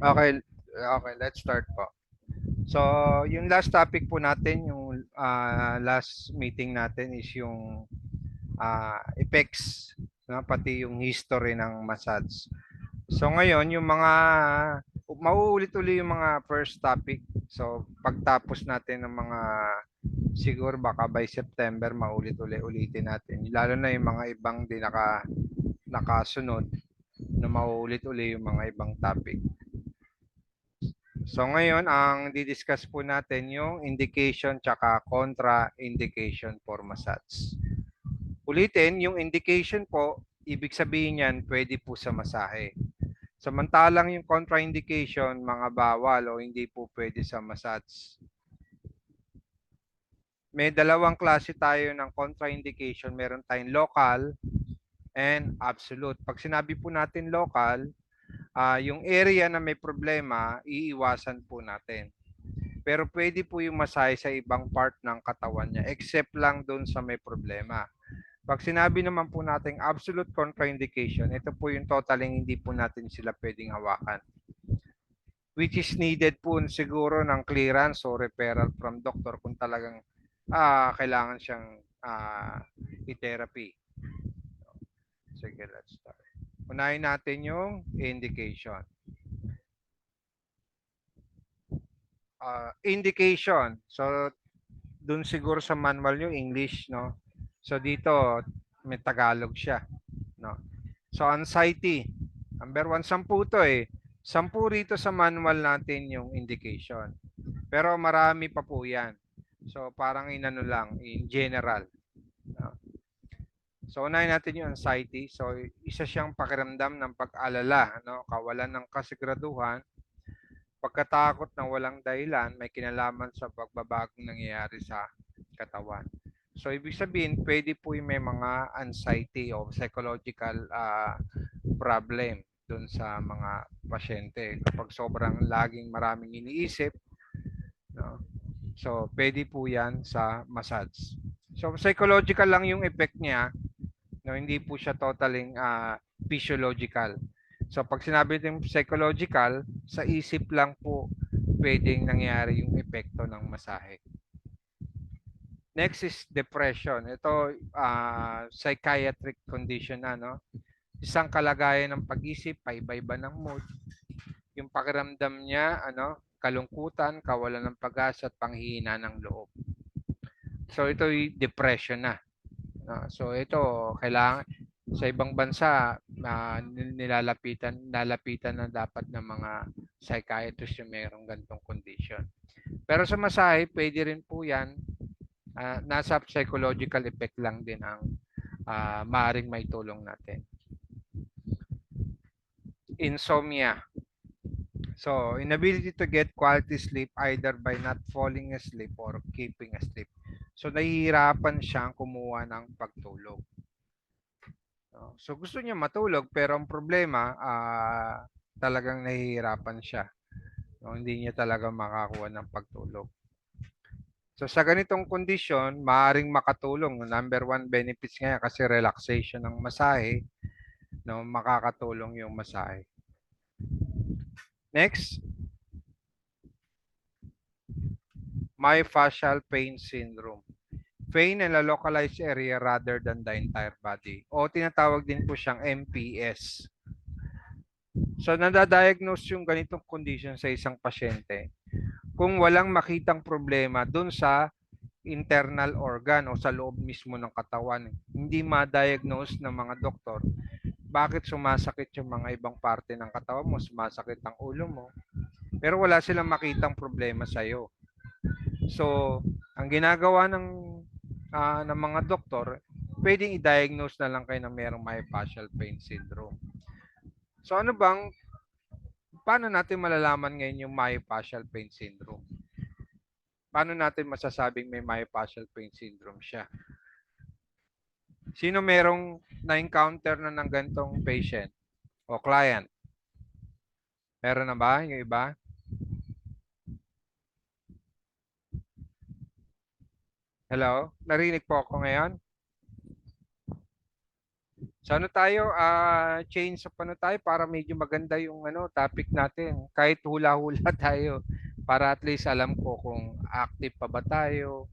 Okay, okay, let's start po. So, yung last topic po natin, yung last meeting natin is yung effects, no? Pati yung history ng massage. So, ngayon, yung mga, mauulit-uli yung mga first topic. So, pagtapos natin ng mga, siguro baka by September, maulit-uli-ulitin natin. Lalo na yung mga ibang di nakasunod na mauulit-uli yung mga ibang topic. So ngayon, ang didiscuss po natin yung indication tsaka contra-indication for massage. Ulitin, yung indication po, ibig sabihin yan, pwede po sa masahe. Samantalang yung contraindication, mga bawal o hindi po pwede sa massage. May dalawang klase tayo ng contraindication. Meron tayong local and absolute. Pag sinabi po natin local, yung area na may problema, iiwasan po natin. Pero pwede po yung masahe sa ibang part ng katawan niya except lang doon sa may problema. Pag sinabi naman po natin absolute contraindication, ito po yung totaling hindi po natin sila pwedeng hawakan. Which is needed po siguro ng clearance o referral from doctor kung talagang kailangan siyang i-therapy. Sige, let's start. Unahin natin yung indication. Indication. So, dun siguro sa manual nyo, English, no? So, dito, may Tagalog siya, no? So, anxiety. Number 1, 10 to eh. 10 rito sa manual natin yung indication. Pero marami pa po yan. So, parang inano lang, in general. No? So, unahin natin yung anxiety. So, isa siyang pakiramdam ng pag-alala, no? Kawalan ng kasiguraduhan, pagkatakot na walang dahilan, may kinalaman sa pagbabagong nangyayari sa katawan. So, ibig sabihin, pwede po yung may mga anxiety o psychological problem dun sa mga pasyente. Kapag sobrang laging maraming iniisip, no? So, pwede po yan sa massage. So, psychological lang yung effect niya, no? Hindi po siya totaling physiological. So, pag sinabi natin psychological, sa isip lang po pwedeng nangyari yung epekto ng masahe. Next is depression. Ito, psychiatric condition na, no? Isang kalagayan ng pag-isip, paiba-iba ng mood. Yung pakiramdam niya, kalungkutan, kawalan ng pag-asa at panghihina ng loob. So, ito yung depression na. So, ito, kailangan, sa ibang bansa, nilalapitan na dapat ng mga psychiatrist yung mayroong ganitong condition. Pero sa masahe, pwede rin po yan. Nasa psychological effect lang din ang maaring may tulong natin. Insomnia. So, inability to get quality sleep either by not falling asleep or keeping asleep. So, nahihirapan siyang kumuha ng pagtulog. So, gusto niya matulog pero ang problema, talagang nahihirapan siya. No, hindi niya talaga makakuha ng pagtulog. So sa ganitong kondisyon, maaaring makatulong. Number 1 benefits nga kasi relaxation ng masahe, no, makakatulong yung masahe. Next, myofascial pain syndrome. Pain in a localized area rather than the entire body. O tinatawag din po siyang MPS. So nadadiagnose yung ganitong condition sa isang pasyente kung walang makitang problema dun sa internal organ o sa loob mismo ng katawan. Hindi ma-diagnose ng mga doktor bakit sumasakit yung mga ibang parte ng katawan mo, sumasakit ang ulo mo, pero wala silang makitang problema sa iyo. So, ang ginagawa ng mga doktor, pwedeng i-diagnose na lang kayo na mayroong myofascial pain syndrome. So, paano natin malalaman ngayon yung myofascial pain syndrome? Paano natin masasabing may myofascial pain syndrome siya? Sino merong na-encounter na ng ganitong patient o client? Meron na ba yung iba? Hello? Narinig po ako ngayon? So ano tayo, change up ano tayo para medyo maganda yung ano topic natin. Kahit hula-hula tayo para at least alam ko kung active pa ba tayo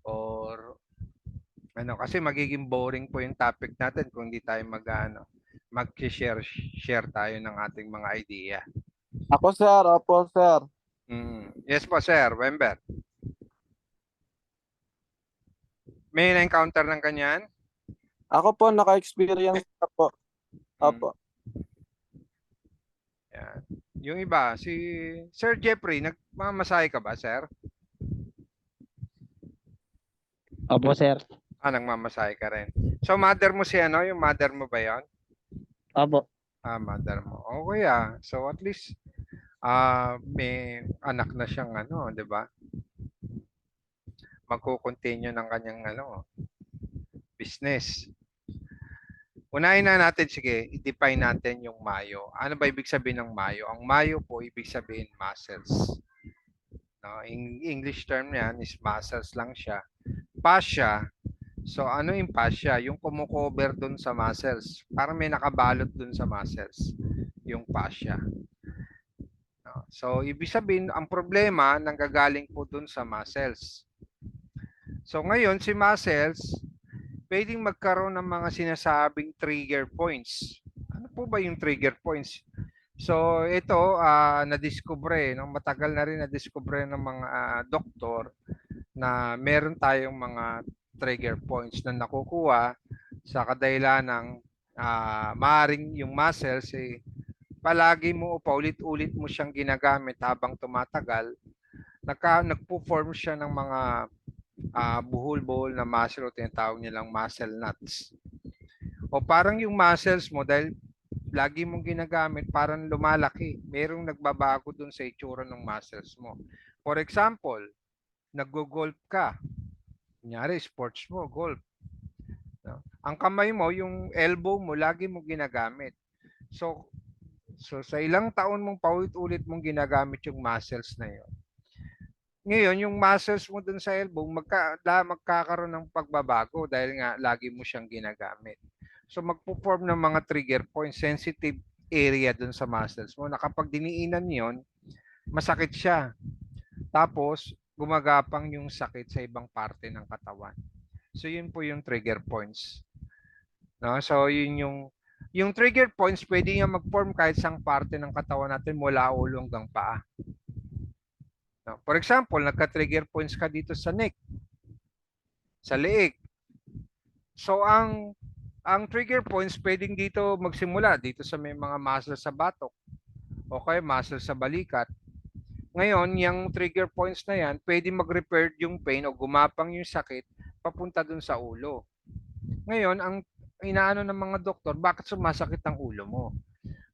or ano kasi magiging boring po yung topic natin kung hindi tayo mag-ano, mag-share tayo ng ating mga idea. Ako, sir. Opo, sir. Yes po, sir. Wember. May na-encounter ng kanyan? Ako po, naka-experience na po. Mm. Opo. Yan. Yung iba, si Sir Jeffrey, nagmamasahe ka ba, sir? Opo, sir. Nagmamasahe ka rin. So, mother mo si ano? Yung mother mo ba yon? Opo. Mother mo. Okay, So, at least, may anak na siyang ano, di ba? Magko-continue ng kanyang ano, business. Unahin na natin, sige, i-define natin yung mayo. Ano ba ibig sabihin ng mayo? Ang mayo po, ibig sabihin muscles. No, English term yan is muscles lang siya. Fascia. So, ano yung fascia? Yung kumukover dun sa muscles. Parang may nakabalot dun sa muscles. Yung fascia. No? So, ibig sabihin, ang problema nanggagaling po dun sa muscles. So, ngayon, si muscles, pwedeng magkaroon ng mga sinasabing trigger points. Ano po ba yung trigger points? So ito na-discover no? Matagal na rin na-discover ng mga doktor na meron tayong mga trigger points na nakukuha sa kadahilan ng maaring yung muscles palagi mo o paulit-ulit mo siyang ginagamit habang tumatagal, nagpo-form siya ng mga buhol-buhol na muscle o tinatawag nilang muscle knots. O parang yung muscles mo dahil lagi mong ginagamit, parang lumalaki. Merong nagbabago dun sa itsura ng muscles mo. For example, naggo-golf ka. Kunyari, sports mo, golf. No? Ang kamay mo, yung elbow mo, lagi mong ginagamit. So sa ilang taon mong paulit-ulit mong ginagamit yung muscles na yun. Ngayon, yung muscles mo dun sa elbow, magkakaroon ng pagbabago dahil nga lagi mo siyang ginagamit. So magpo-form ng mga trigger points, sensitive area dun sa muscles mo na kapag diniinan yon, masakit siya. Tapos, gumagapang yung sakit sa ibang parte ng katawan. So yun po yung trigger points. No? So yun yung trigger points, pwede nga mag-form kahit sang parte ng katawan natin mula ulo hanggang paa. No? For example, nagka-trigger points ka dito sa neck, sa leeg. So ang trigger points pwedeng dito magsimula dito sa may mga muscle sa batok o kaya muscle sa balikat. Ngayon, yung trigger points na yan, pwede mag-repair yung pain o gumapang yung sakit papunta dun sa ulo. Ngayon, ang inaano ng mga doktor, bakit sumasakit ang ulo mo?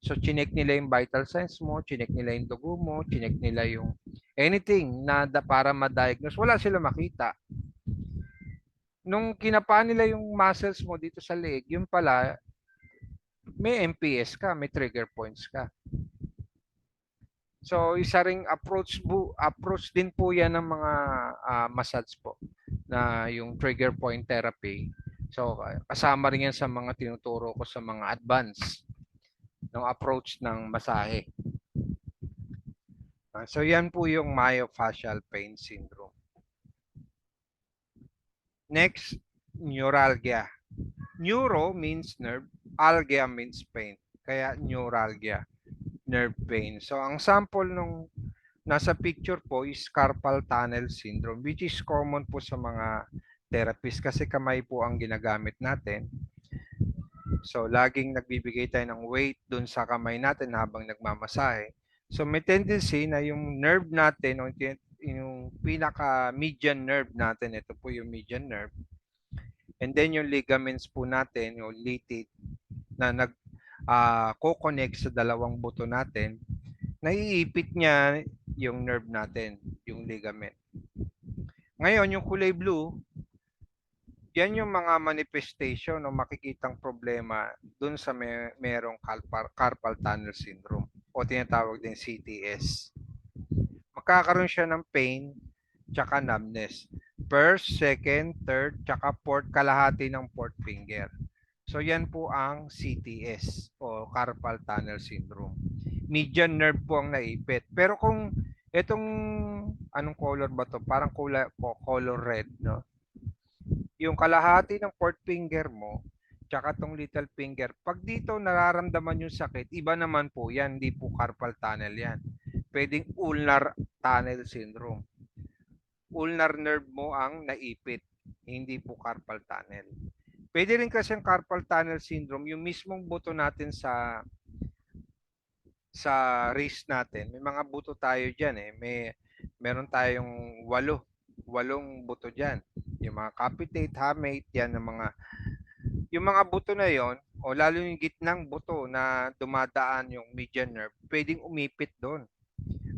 So, chinek nila yung vital signs mo, chinek nila yung dugo mo, chinek nila yung anything na para ma-diagnose. Wala sila makita. Nung kinapa nila yung muscles mo dito sa leg, yun pala, may MPS ka, may trigger points ka. So, isa ring approach din po yan ng mga massage po na yung trigger point therapy. So, kasama rin yan sa mga tinuturo ko sa mga advance ng approach ng masahe. So, yan po yung myofascial pain syndrome. Next, neuralgia. Neuro means nerve, algia means pain. Kaya neuralgia, nerve pain. So, ang sample nung nasa picture po is carpal tunnel syndrome, which is common po sa mga therapists kasi kamay po ang ginagamit natin. So, laging nagbibigay tayo ng weight dun sa kamay natin habang nagmamasahe. So, may tendency na yung nerve natin, o yung pinaka-median nerve natin, ito po yung median nerve. And then yung ligaments po natin, yung litid, na nag-co-connect sa dalawang buto natin, naiipit niya yung nerve natin, yung ligament. Ngayon, yung kulay blue, yan yung mga manifestation o makikitang problema dun sa merong carpal tunnel syndrome o tinatawag din CTS. Magkakaroon siya ng pain tsaka numbness. First, second, third, tsaka fourth, kalahati ng fourth finger. So yan po ang CTS o carpal tunnel syndrome. Median nerve po ang naipit. Pero kung itong anong color ba to? Parang color red, no? Yung kalahati ng fourth finger mo, tsaka tong little finger, pag dito nararamdaman yung sakit, iba naman po yan, hindi po carpal tunnel yan. Pwedeng ulnar tunnel syndrome. Ulnar nerve mo ang naipit, hindi po carpal tunnel. Pwede rin kasi ang carpal tunnel syndrome, yung mismong buto natin sa wrist natin. May mga buto tayo diyan eh. Meron tayong walong buto diyan. Yung mga capitate, hamate, yan yung mga buto na yon o lalo yung gitnang buto na dumadaan yung median nerve, pwedeng umipit doon.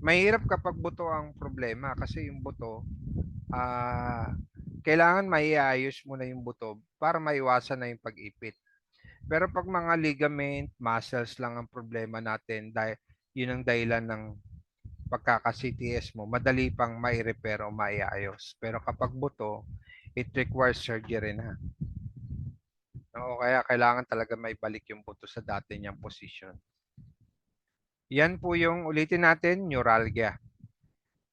Mahirap kapag buto ang problema kasi yung buto kailangan maiayos mo na yung buto para maiwasan na yung pag-ipit. Pero pag mga ligament, muscles lang ang problema natin dahil yun ang dahilan ng pagkaka-CTS mo, madali pang mai-repair o maiayos. Pero kapag buto, it requires surgery na. O kaya kailangan talaga maibalik yung buto sa dati niyang position. Yan po yung ulitin natin, neuralgia.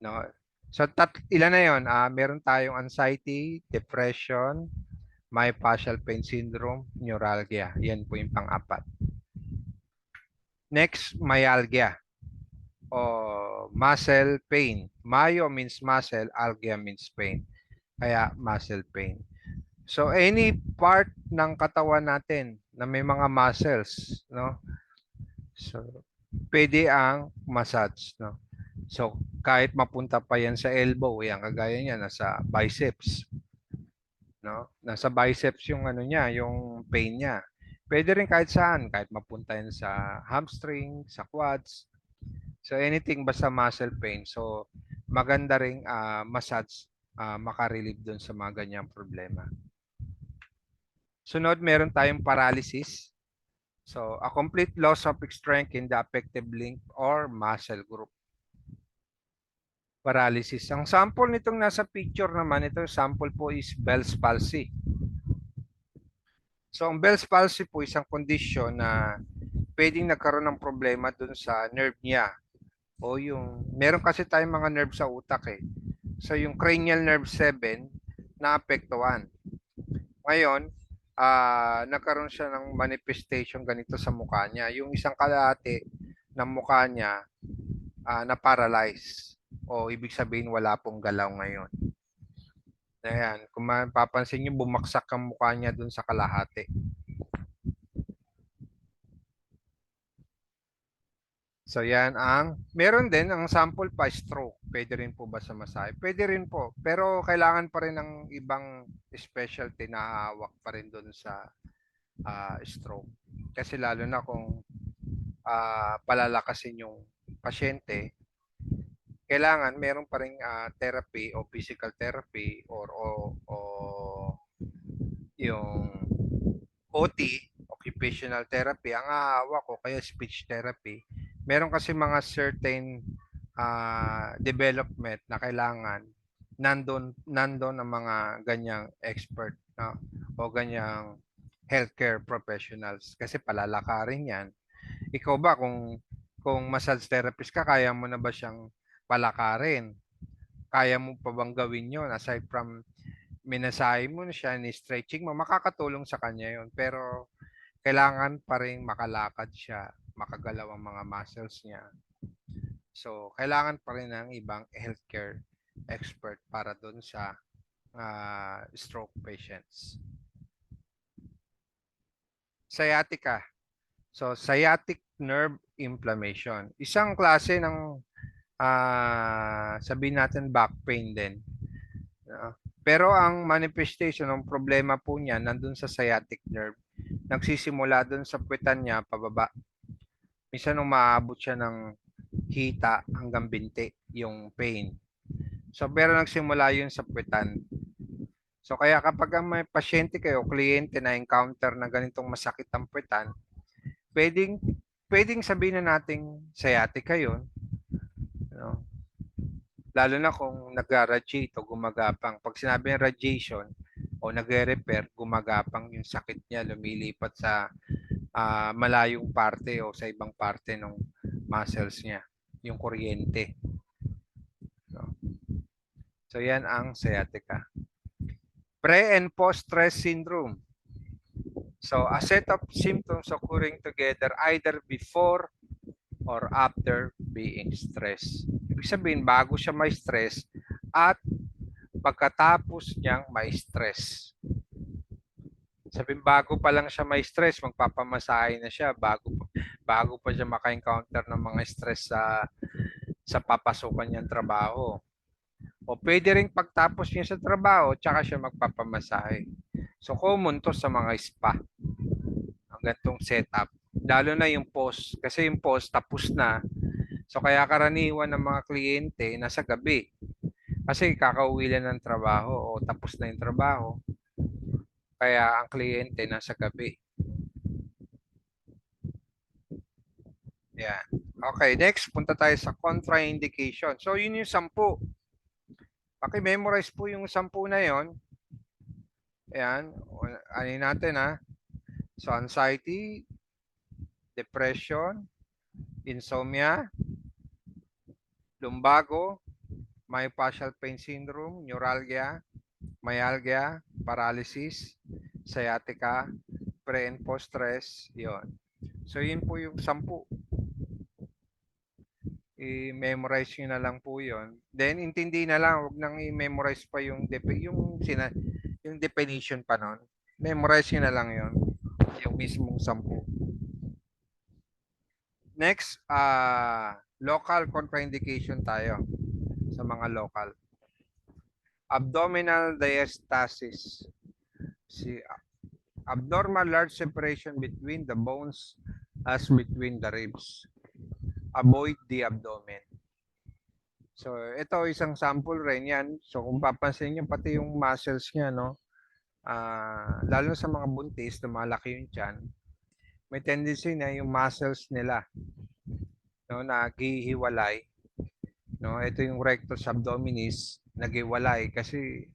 No? So ilan na yon? Meron tayong anxiety, depression, myofascial pain syndrome, neuralgia. Yan po yung pang-apat. Next, myalgia o muscle pain. Myo means muscle, algia means pain. Kaya muscle pain. So any part ng katawan natin na may mga muscles, no? So pwede ang massage, no? So kahit mapunta pa yan sa elbow, yan kagaya niya nasa biceps, no? Nasa biceps yung ano niya, yung pain niya. Pwede rin kahit saan, kahit mapunta yan sa hamstring, sa quads. So anything basta muscle pain. So maganda ring massage makarelieve doon sa mga ganyang problema. Sunod, meron tayong paralysis. So, a complete loss of strength in the affected link or muscle group. Paralysis. Ang sample nitong nasa picture naman, ito sample po is Bell's palsy. So, ang Bell's palsy po isang condition na pwedeng nagkaroon ng problema dun sa nerve niya. O yung, meron kasi tayong mga nerve sa utak eh. So, yung cranial nerve 7 naapektuhan. Ngayon, nagkaroon siya ng manifestation ganito sa mukha niya. Yung isang kalahati ng mukha niya na-paralyze. O ibig sabihin wala pong galaw ngayon. Ayan, kung mapapansin niyo bumaksak ang mukha niya dun sa kalahati. So yan meron din ang sample pa stroke. Pwede rin po ba sa masahe? Pwede rin po. Pero kailangan pa rin ng ibang specialty na hawak pa rin doon sa stroke. Kasi lalo na kung palalakasin yung pasyente, kailangan meron pa rin therapy o physical therapy or yung OT, occupational therapy, ang hawak ko kaya speech therapy. Meron kasi mga certain development na kailangan nandun ang mga ganyang expert, no? O ganyang healthcare professionals kasi palalakarin yan. Ikaw ba kung massage therapist ka, kaya mo na ba siyang palakarin? Kaya mo pa bang gawin yun aside from minasahe mo na siya, ni stretching mo, makakatulong sa kanya yun. Pero kailangan pa rin makalakad siya, makagalaw ang mga muscles niya. So, kailangan pa rin ng ibang healthcare expert para doon sa stroke patients. Sciatica. So, sciatic nerve inflammation. Isang klase ng sabihin natin back pain din. Pero ang manifestation ng problema po niya nandun sa sciatic nerve. Nagsisimula dun sa puwetan niya pababa. Minsan umaabot siya ng hita hanggang binti yung pain. So pero nagsimula yun sa puwetan. So kaya kapag may pasyente kayo, kliyente na encounter na ganitong masakit ang puwetan, pwedeng sabihin na nating sciatica yun. No? Lalo na kung nag-radiate o gumagapang. Pag sinabi ng radiation o nagre-repair, gumagapang yung sakit niya, lumilipat sa malayong parte o sa ibang parte ng muscles niya, yung kuryente. So yan ang sciatica. Pre and post-stress syndrome. So a set of symptoms occurring together either before or after being stressed. Ibig sabihin, bago siya may stress at pagkatapos niyang may stress. Sabihin, bago pa lang siya may stress, magpapamasahe na siya bago pa siya maka-encounter ng mga stress sa papasukan niyang trabaho. O pwede rin pagtapos niya sa trabaho, tsaka siya magpapamasahe. So common to sa mga spa. Ang gantong setup. Lalo na yung post. Kasi yung post tapos na. So kaya karaniwan ng mga kliyente nasa gabi. Kasi kakauwi lang ng trabaho o tapos na yung trabaho. Kaya ang kliyente nasa gabi. Yan. Okay, next punta tayo sa contraindication. So yun yung 10. Paki-memorize po yung 10 na yon. Ayan. Ano natin ha? So anxiety, depression, insomnia, lumbago, myofascial pain syndrome, neuralgia, myalgia, paralysis, sciatica, pre and post stress, yon. So yun po yung 10. I-memorize nyo na lang po yon. Then intindi na lang, huwag nang i-memorize pa yung definition pa nun. Memorize nyo na lang yon, yung mismong 10. Next, local contraindication tayo sa mga local. Abdominal diastasis. Abnormal large separation between the bones as between the ribs. Avoid the abdomen. So, ito isang sample rin yan. So, kung papansin nyo, pati yung muscles niya, no? Lalo sa mga buntis, lumalaki yung tiyan. May tendency na yung muscles nila, no, naghihiwalay. No, ito yung rectus abdominis, naghiwalay kasi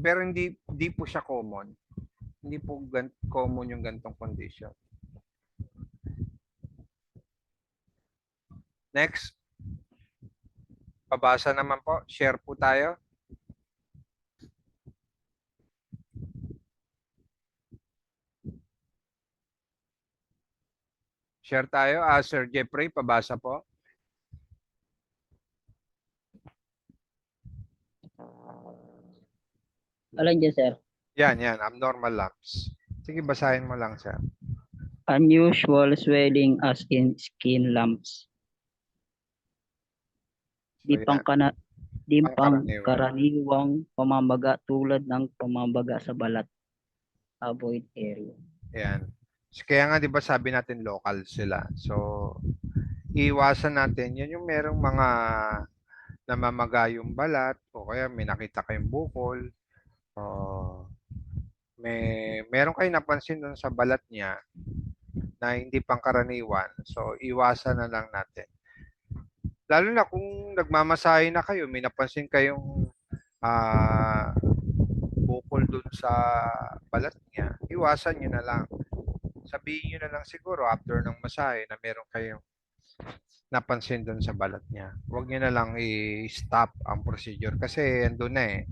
pero hindi po siya common. Hindi po common yung gantong condition. Next. Pabasa naman po. Share po tayo. Share tayo. Sir Jeffrey, pabasa po. Alin dyan, sir? Yan. Abnormal lumps. Sige, basahin mo lang, sir. Unusual swelling as in skin lumps. Di So, yan. pangkaraniwang pamamaga tulad ng pamamaga sa balat. Avoid area. Yan. Kaya nga 'di ba sabi natin local sila. So iwasan natin 'yan yung merong mga namamaga yung balat o kaya may nakita kayong bukol o meron kayong napansin doon sa balat niya na hindi pangkaraniwan. So iwasan na lang natin. Lalo na kung nagmamasahe na kayo, may napansin kayong bukol dun sa balat niya, iwasan nyo na lang. Sabihin nyo na lang siguro after ng masahe na meron kayong napansin dun sa balat niya. Huwag nyo na lang i-stop ang procedure kasi andun na eh.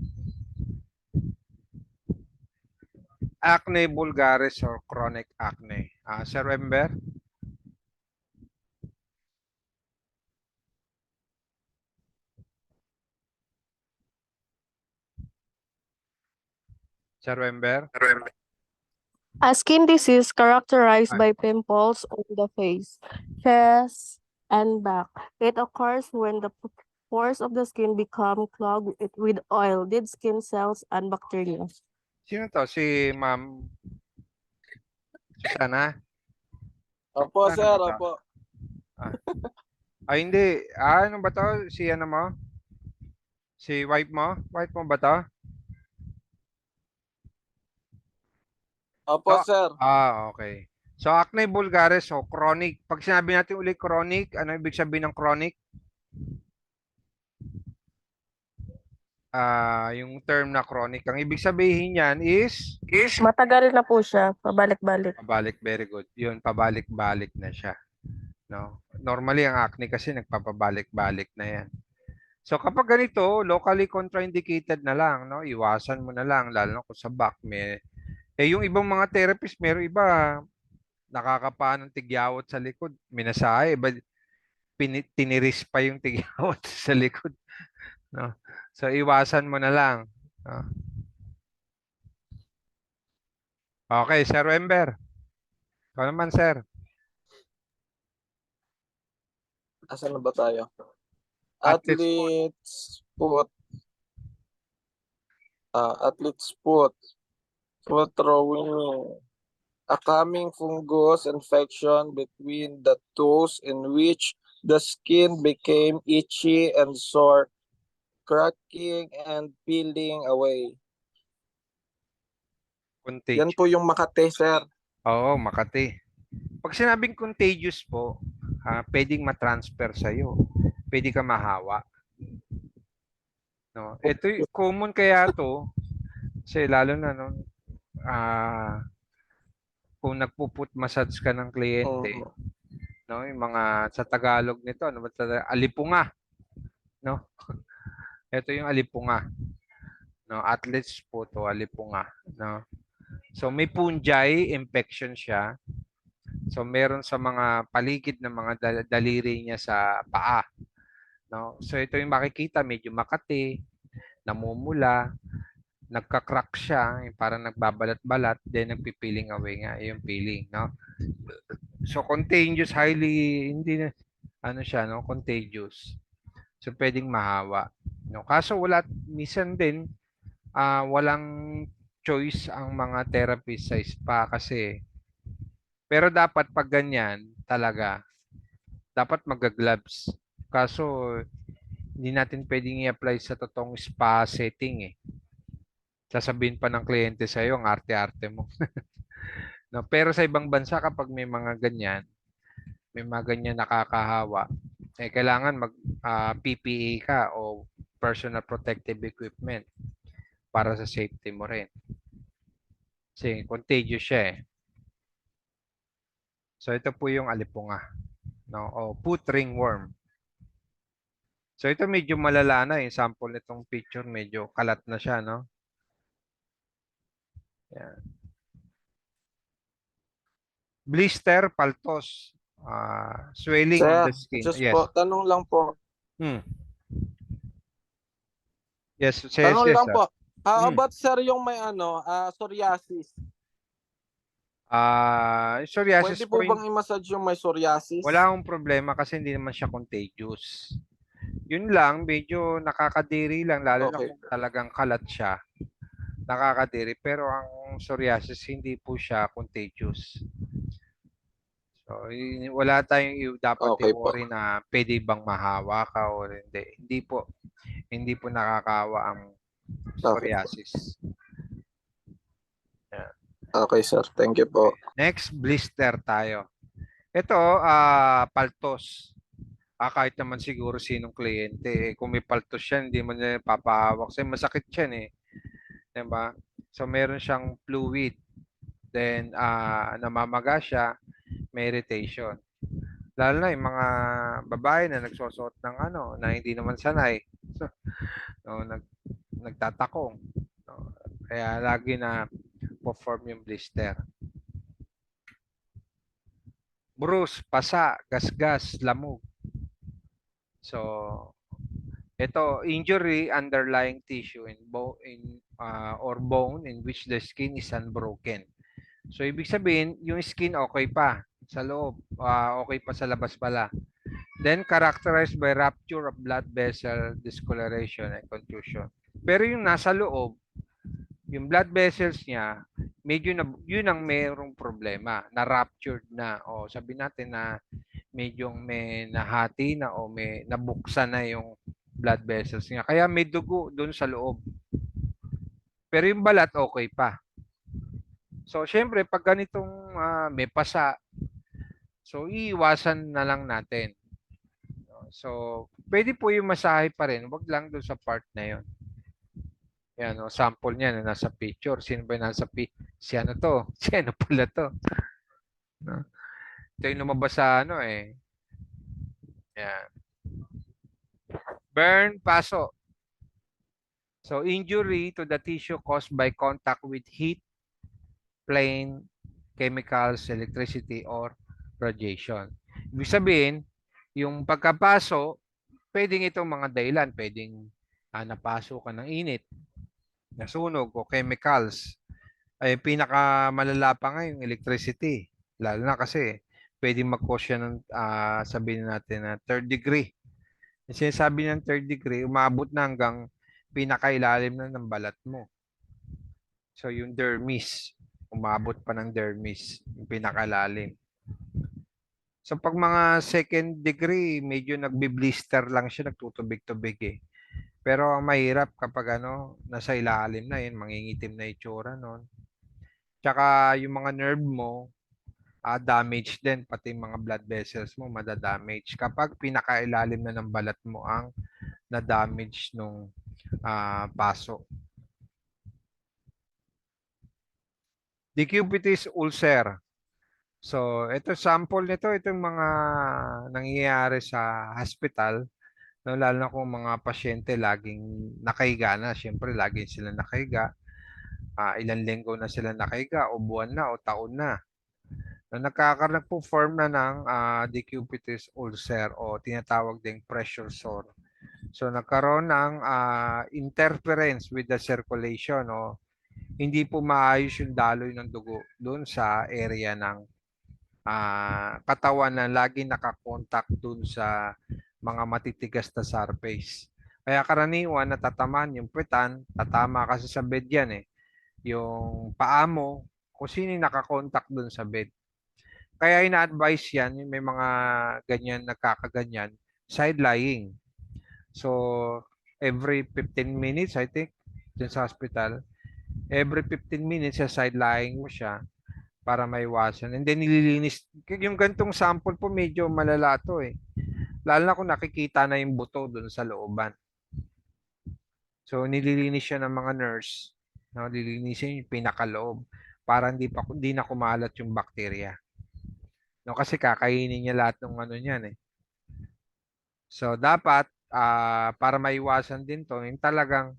Acne vulgaris or chronic acne. Sir Wember? Sir Wember? A skin disease characterized by pimples on the face, chest, and back. It occurs when the pores of the skin become clogged with oil, dead skin cells, and bacteria. Sino to? Si Ma'am Susana? Opo, Ano sir. ba to? Opo. Hindi. Ano ba to? Si ano mo? Si wife mo? Wife mo ba to? Opo, So, sir. okay. So, acne vulgaris o chronic. Pag sinabi natin ulit chronic, ano ibig sabihin ng chronic? yung term na chronic. Ang ibig sabihin niyan is Matagal na po siya, pabalik-balik. pabalik, very good. Yun, pabalik-balik na siya. No? Normally, ang acne kasi nagpapabalik-balik na yan. So kapag ganito, locally contraindicated na lang, no? Iwasan mo na lang, lalo na kung sa back may yung ibang mga therapist, meron iba nakakapa ng tigyawat sa likod, minasahe, iba tiniris pa yung tigyawat sa likod, no? So iwasan mo na lang. No? Okay, Sir Wember. Ikaw naman, sir. Asan na ba tayo? Athlete's Athlete's foot. Foot throwing. A coming fungus infection between the toes in which the skin became itchy and sore, cracking and peeling away. Yan Contagious. po yung Makati, sir. Oo, Makati. Pag sinabing contagious po, pwedeng matransfer sa'yo. Pwede ka mahawa. No? Ito common kaya to, kasi lalo na no, kung nagpuput massage ka ng kliyente, Oo. no, yung mga sa Tagalog nito, ano ba alipunga, no? Ito yung alipunga. No, athlete's foot o alipunga, no? So may fungi infection siya. So meron sa mga paligid ng mga daliri niya sa paa. No? So ito yung makikita, medyo makati, namumula, nagka-crack siya, yung parang nagbabalat-balat, then nagpipiling away nga yung peeling, no? So contagious, highly hindi na ano siya, no, contagious. So pwedeng mahawa, no? Kaso wala minsan din walang choice ang mga therapist sa spa kasi pero dapat pag ganyan talaga dapat mag-gloves. Kaso hindi natin pwedeng i-apply sa totoong spa setting eh. Sasabihin pa ng kliyente sa iyo ang arte-arte mo. No, pero sa ibang bansa kapag may mga ganyan nakakahawa, kailangan mag PPE ka o personal protective equipment para sa safety mo rin. Kasi contagious siya eh. So ito po yung alipunga, no? O foot ringworm. So ito medyo malala na yung sample nitong picture, medyo kalat na siya, no? Yan. Blister, paltos, swelling on Sir, the skin. just Yes. po, tanong lang po. Yes, Tanong yes, lang sir. po. How Hmm. about, sir, yung may psoriasis? Psoriasis Pwede po po, bang i-massage yung may psoriasis? wala akong problema kasi hindi naman siya contagious. Yun lang, medyo nakakadiri lang, lalo na Okay. kung talagang kalat siya. Nakakadiri, pero ang psoriasis hindi po siya contagious. So, wala tayong dapat Okay po. i-worry na pwede bang mahawa ka o hindi. Hindi po nakakahawa ang psoriasis. Okay, sir. Thank you po. Next, blister tayo. Ito, paltos. Kahit naman siguro sinong kliyente, kung may paltos siya, hindi mo na papahawak. Kasi masakit yan eh. Diba? So, meron siyang fluid. Then, namamaga siya, may irritation. Lalo na yung mga babae na nagsusuot ng na hindi naman sanay. No, nagtatakong. No, kaya lagi na perform yung blister. Bruise, pasa, gasgas, lamog. So, ito injury underlying tissue or bone in which the skin is unbroken. So ibig sabihin, yung skin okay pa sa loob, okay pa sa labas pala. Then characterized by rupture of blood vessel, discoloration and contusion. Pero yung nasa loob, yung blood vessels niya, medyo yun ang mayroong problema, na ruptured na o sabi natin na medyo may nahati na o may nabuksan na yung blood vessels niya. Kaya may dugo doon sa loob. Pero yung balat okay pa. So syempre pag ganitong may pasa, so iiwasan na lang natin. So pwede po yung masahe pa rin, wag lang doon sa part na yon. Yan, o, sample niya na nasa picture. Sino ba yung nasa si ano to? Si ano pala to? No? Ito yung lumabas sa ano eh. Yan. Burn, paso. So, injury to the tissue caused by contact with heat, flame, chemicals, electricity, or radiation. Ibig sabihin, yung pagkapaso, pwedeng itong mga dahilan. Pwedeng napaso ka ng init, nasunog, o chemicals. Ay, pinakamalala pa nga yung electricity. Lalo na kasi, pwedeng mag-cause siya ng, sabihin natin na third degree. Yung sinasabi ng third degree, umabot na hanggang pinakailalim na ng balat mo. So, yung dermis, umabot pa ng dermis, yung pinakalalim. So, pag mga second degree, medyo nagbi-blister lang siya, nagtutubig-tubig eh. Pero ang mahirap kapag nasa ilalim na yun, mangingitim na itsura nun. Tsaka yung mga nerve mo, damage din, pati mga blood vessels mo, madadamage. Kapag pinakailalim na ng balat mo ang na-damage nung paso. Decubitus ulcer. So, ito sample nito, itong mga nangyayari sa hospital, no, lalo na kung mga pasyente laging nakahiga na. Siyempre, laging sila nakahiga. Ilang linggo na sila nakahiga, o buwan na, o taon na. Nagpo-form na ng decubitus ulcer o tinatawag ding pressure sore. So, nagkaroon ng interference with the circulation o hindi po maayos yung daloy ng dugo doon sa area ng katawan na lagi nakakontak doon sa mga matitigas na surface. Kaya karaniwan natatamaan yung puwetan, tatama kasi sa bed yan eh. Yung paa mo, kung sino yung nakakontak doon sa bed. Kaya ina-advise yan, yung may mga ganyan, nagkakaganyan, side lying. So, every 15 minutes, I think, dyan sa hospital, every 15 minutes, side lying mo siya para maiwasan. And then, nililinis. Yung gantong sample po, medyo malala to eh. Lalo na kung nakikita na yung buto doon sa looban. So, nililinis siya ng mga nurse. No, lilinisin yung pinakaloob para hindi na kumalat yung bakterya. No, kasi kakainin niya lahat ng ano niyan eh. So, dapat, para maiwasan din to, yung talagang,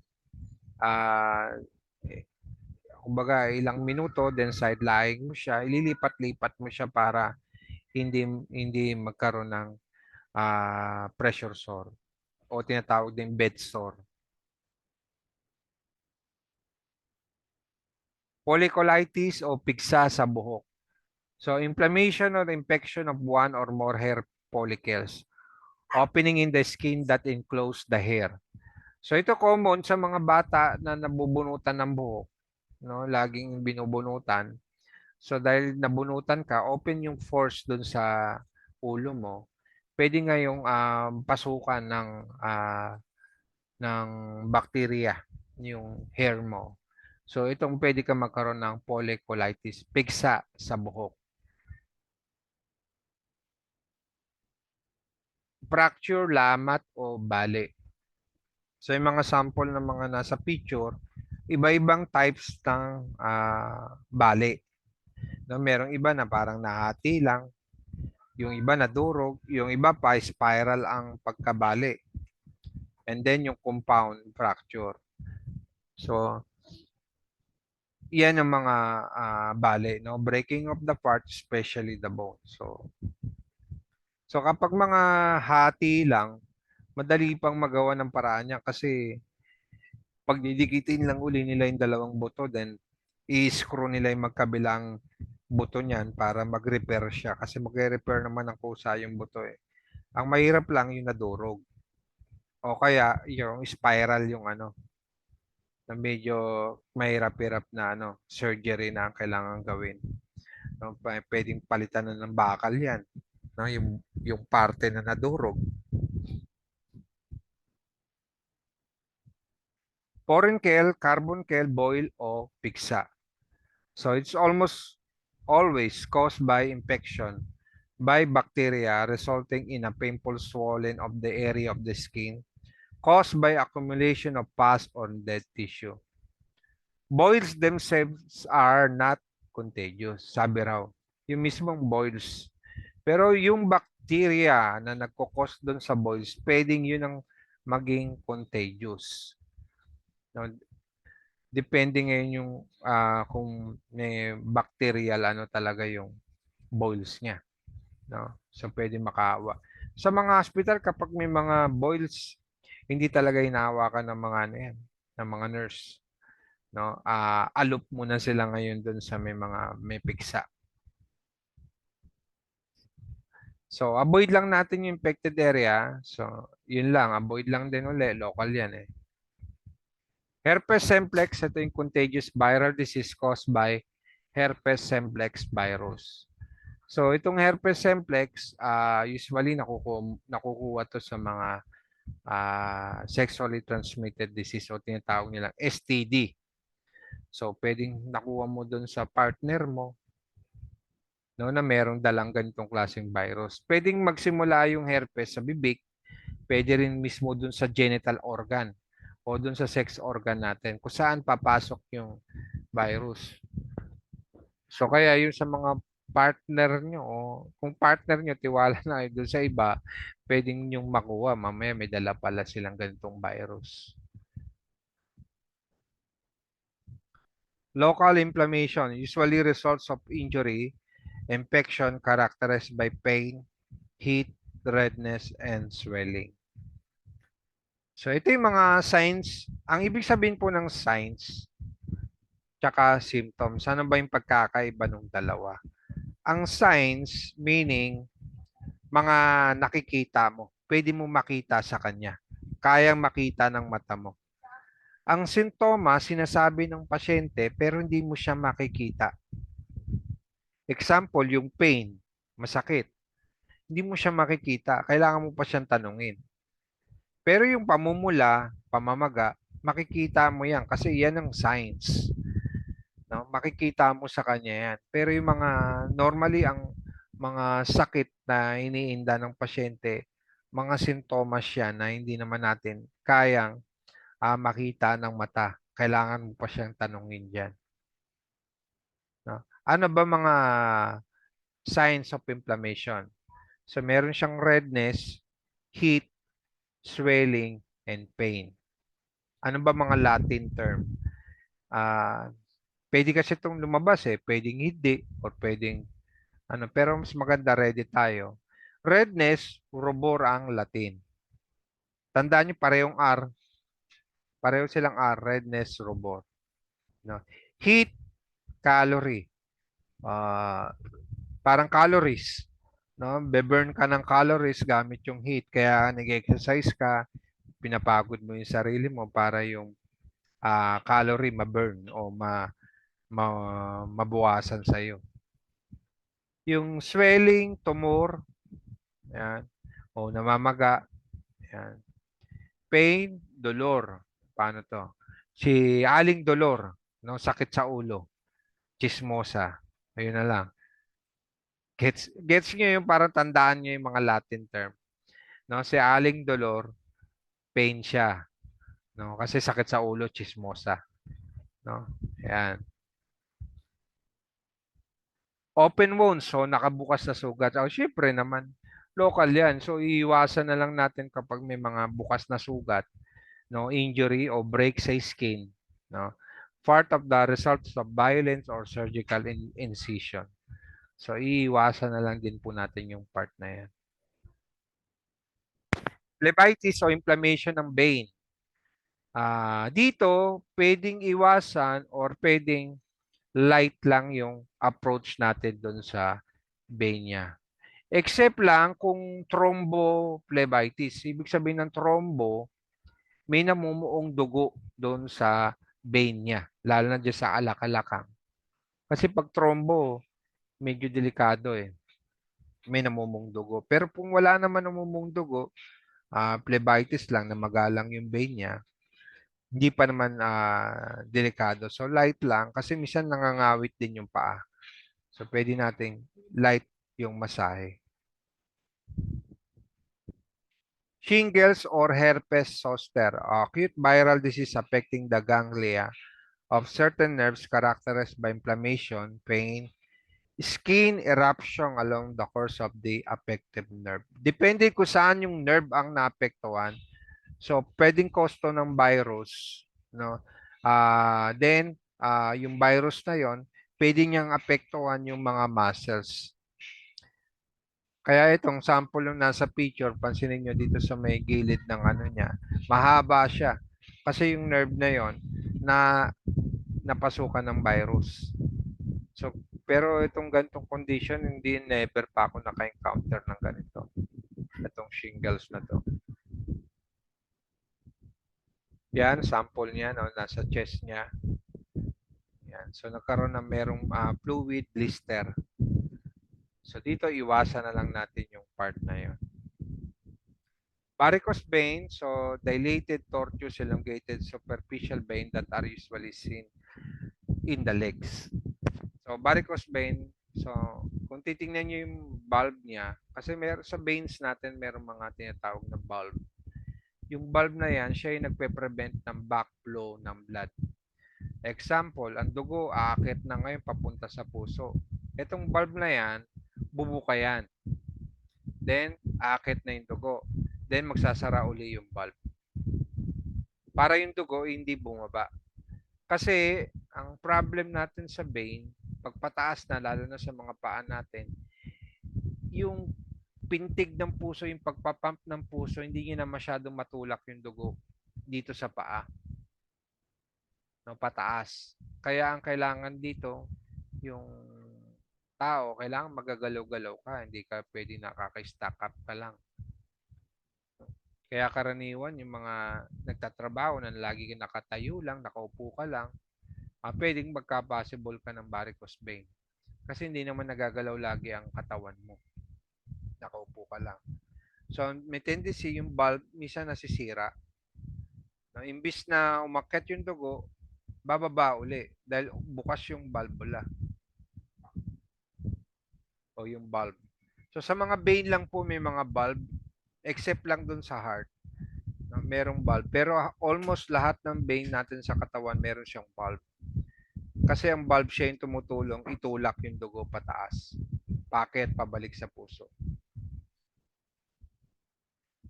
kumbaga, ilang minuto, then side lying mo siya, ililipat-lipat mo siya para hindi magkaroon ng pressure sore o tinatawag din bed sore. Folliculitis o pigsa sa buhok. So, inflammation or infection of one or more hair follicles. Opening in the skin that enclose the hair. So, ito common sa mga bata na nabubunutan ng buhok. No? Laging binubunutan. So, dahil nabunutan ka, open yung force dun sa ulo mo. Pwede nga yung pasukan ng bacteria yung hair mo. So, itong pwede ka magkaroon ng folliculitis, pigsa sa buhok. Fracture, lamat, o bali. So, yung mga sample ng mga nasa picture, iba-ibang types ng bali. No, merong iba na parang nahati lang, yung iba na durog, yung iba pa spiral ang pagkabali. And then yung compound fracture. So, yan ang mga bali, no? Breaking of the part, especially the bone. So kapag mga hati lang, madali pang magawa ng paraan niya kasi pag didikitin lang uli nila yung dalawang buto, then i-screw nila yung magkabilang buto niyan para mag-repair siya. Kasi mag-repair naman ng kusa yung buto eh. Ang mahirap lang yung nadurog. O kaya yung spiral yung na medyo mahirap-hirap na surgery na ang kailangan gawin. No, pwedeng palitan na ng bakal yan. No, yung parte na nadurog. Porynchel, carbuncle, boil, o pigsa. So it's almost always caused by infection by bacteria resulting in a painful swelling of the area of the skin caused by accumulation of pus or dead tissue. Boils themselves are not contagious, sabi raw. Yung mismong boils. Pero yung bacteria na nagkukos doon sa boils, pwedeng yun ang maging contagious. No, depende ngayon yung kung may bacterial ano talaga yung boils niya. No? So pwede makaawa. Sa mga hospital kapag may mga boils, hindi talaga hinahawakan ng mga ano yan, ng mga nurse. No? Aloof muna sila ngayon doon sa may piksa. So avoid lang natin yung infected area. So yun lang, avoid lang din ulit, local yan eh. Herpes simplex, ito yung contagious viral disease caused by herpes simplex virus. So itong herpes simplex, usually nakukuha to sa mga sexually transmitted disease o tinatawag nilang STD. So pwedeng nakuha mo doon sa partner mo, no, na merong dalang ganitong klaseng virus. Pwedeng magsimula yung herpes sa bibig, pwede rin mismo doon sa genital organ o doon sa sex organ natin kung saan papasok yung virus. So kaya yung sa mga partner nyo, o kung partner nyo, tiwala na kayo doon sa iba, pwedeng yung makuha. Mamaya may dala pala silang ganitong virus. Local inflammation usually results of injury, infection characterized by pain, heat, redness, and swelling. So ito yung mga signs. Ang ibig sabihin po ng signs tsaka symptoms, ano ba yung pagkakaiba ng dalawa? Ang signs meaning mga nakikita mo. Pwede mo makita sa kanya. Kayang makita ng mata mo. Ang sintomas, sinasabi ng pasyente pero hindi mo siya makikita. Example, yung pain, masakit. Hindi mo siya makikita. Kailangan mo pa siyang tanungin. Pero yung pamumula, pamamaga, makikita mo yan kasi yan ang signs. No? Makikita mo sa kanya yan. Pero yung mga, normally ang mga sakit na iniinda ng pasyente, mga sintomas yan na hindi naman natin kayang makita ng mata. Kailangan mo pa siyang tanungin dyan. No? Ano ba mga signs of inflammation? So meron siyang redness, heat, swelling, and pain. Ano ba mga Latin term? Pwede kasi itong lumabas eh. Pwedeng hindi or pwedeng ano. Pero mas maganda ready tayo. Redness, rubor ang Latin. Tandaan niyo parehong R. Pareho silang R. Redness, rubor. No? Heat, calorie. Parang calories. No? Be-burn ka ng calories gamit yung heat. Kaya nag-exercise ka, pinapagod mo yung sarili mo para yung calorie ma-burn o mabawasan sa'yo. Yung swelling, tumor, yan, o namamaga, yan. Pain, dolor. Paano to? Si Aling Dolor, no, sakit sa ulo, chismosa. Ayun na lang. Gets niyo yung parang tandaan niyo yung mga Latin term. No, si Aling Dolor, pain siya. No, kasi sakit sa ulo, chismosa. No? Yan. Open wounds, so nakabukas na sugat. Oh, syempre naman, local yan. So iiwasan na lang natin kapag may mga bukas na sugat, no, injury o break sa skin, no. Part of the results of violence or surgical incision. So iiwasan na lang din po natin yung part na yan. Phlebitis o inflammation ng vein. Dito, pwedeng iwasan or pwedeng light lang yung approach natin doon sa vein niya. Except lang kung thrombophlebitis. Ibig sabihin ng thrombo, may namumuong dugo doon sa vein niya, lalo na dyan sa alak-alakang. Kasi pag thrombo, medyo delikado eh. May namumong dugo. Pero kung wala naman namumong dugo, phlebitis lang na magalang yung vein niya, hindi pa naman delikado. So light lang kasi minsan nangangawit din yung paa. So pwede nating light yung masahe. Shingles or herpes zoster, acute viral disease affecting the ganglia of certain nerves characterized by inflammation, pain, skin eruption along the course of the affected nerve. Depende kung saan yung nerve ang naapektuhan. So, pwedeng cause to ng virus, no? Then, yung virus na yon, pwede niyang apektuhan yung mga muscles. Kaya itong sample yung nasa picture, pansinin nyo dito sa may gilid ng ano niya, mahaba siya. Kasi yung nerve na yon na napasukan ng virus. So, pero itong ganitong condition, never pa ako naka-encounter ng ganito. Itong shingles na to. Yan, sample niya, no, nasa chest niya. Yan. So, nagkaroon na merong fluid blister. So, dito iwasan na lang natin yung part na yun. Varicose vein, so dilated, tortuous, elongated, superficial vein that are usually seen in the legs. So, varicose vein, so kung titingnan nyo yung bulb niya, kasi sa veins natin, meron mga tinatawag na bulb. Yung bulb na yan, siya yung nagpe-prevent ng backflow ng blood. Example, ang dugo aakit na ngayon papunta sa puso. Itong bulb na yan, bubuka yan. Then, aakit na yung dugo. Then, magsasara uli yung bulb. Para yung dugo, hindi bumaba. Kasi, ang problem natin sa vein, pagpataas na, lalo na sa mga paa natin, yung pintig ng puso, yung pagpapump ng puso, hindi niya na masyadong matulak yung dugo dito sa paa. No, pataas. Kaya ang kailangan dito, yung tao, kailangan magagalaw-galaw ka. Hindi ka pwede nakaka-stack up ka lang. Kaya karaniwan, yung mga nagtatrabaho na lagi ka nakatayo lang, nakaupo ka lang, pwedeng magka-possible ka ng varicose vein. Kasi hindi naman nagagalaw lagi ang katawan mo. Nakaupo ka lang. So, may tendency yung bulb, minsan nasisira. No, imbis na umakyat yung dugo, bababa uli dahil bukas yung valvula o yung bulb. So, sa mga vein lang po may mga bulb, except lang dun sa heart. No, merong bulb. Pero almost lahat ng vein natin sa katawan meron siyang bulb. Kasi ang bulb siya yung tumutulong itulak yung dugo pataas. Packet pabalik sa puso.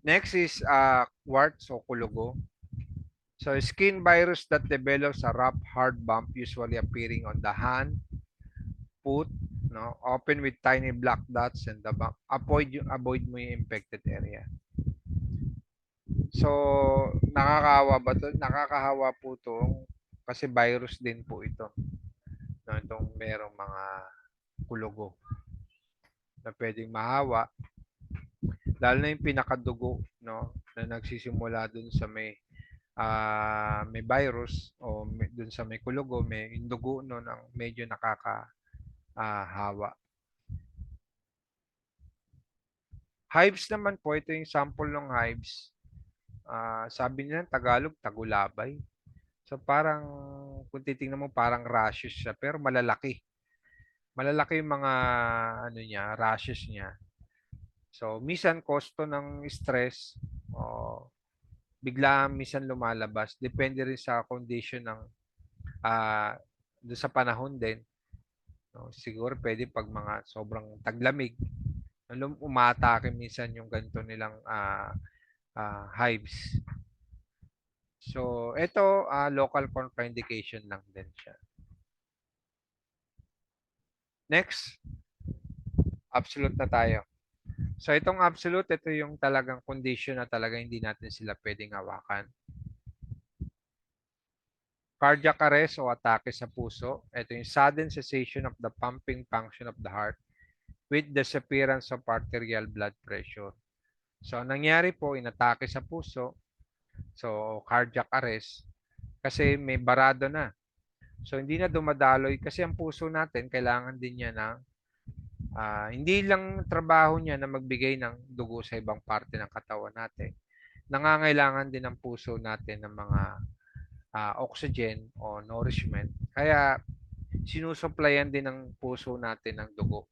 Next is warts o kulugo. So skin virus that develops a rough hard bump usually appearing on the hand, foot, no, open with tiny black dots and the bump. Avoid mo yung infected area. So nakakahawa ba to? Nakakahawa po to kasi virus din po ito. No, itong merong mga kulugo na pwedeng mahawa. Lalo na yung pinakadugo, no, na nagsisimula dun sa may virus o dun sa may kulugo, may yung dugo no ng medyo nakakahawa. Hives naman po, ito yung sample ng hives. Sabi nila Tagalog, tagulabay. So parang kung titingnan mo parang rashes siya pero malalaki. Malalaki yung mga ano niya, rashes niya. So, minsan kosto ng stress o bigla minsan lumalabas. Depende rin sa condition ng doon sa panahon din. No, siguro pwede pag mga sobrang taglamig, umatake minsan yung ganito nilang hives. So, ito local contraindication lang din siya. Next, absolute na tayo. So itong absolute, ito yung talagang condition na talaga hindi natin sila pwedeng hawakan. Cardiac arrest o atake sa puso. Ito yung sudden cessation of the pumping function of the heart with disappearance of arterial blood pressure. So nangyari po, inatake sa puso. So cardiac arrest kasi may barado na. So hindi na dumadaloy kasi ang puso natin kailangan din niya ng hindi lang trabaho niya na magbigay ng dugo sa ibang parte ng katawan natin. Nangangailangan din ng puso natin ng mga oxygen o nourishment. Kaya sinusupplyan din ng puso natin ng dugo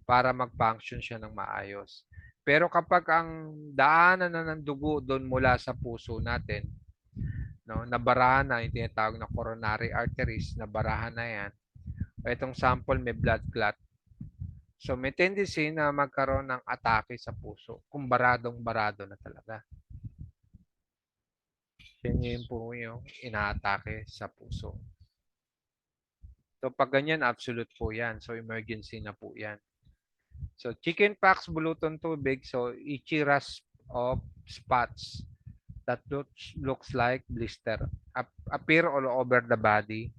para mag-function siya ng maayos. Pero kapag ang daanan na ng dugo doon mula sa puso natin, no, nabarahan na, yung tinatawag na coronary arteries, nabarahan na yan. Itong sample may blood clot. So may tendency na magkaroon ng atake sa puso kung baradong-barado na talaga. Yan po yung inaatake sa puso. So pag ganyan, absolute po yan. So emergency na po yan. So chickenpox, bulutong tubig, so itchy rash of spots that looks like blister appear all over the body,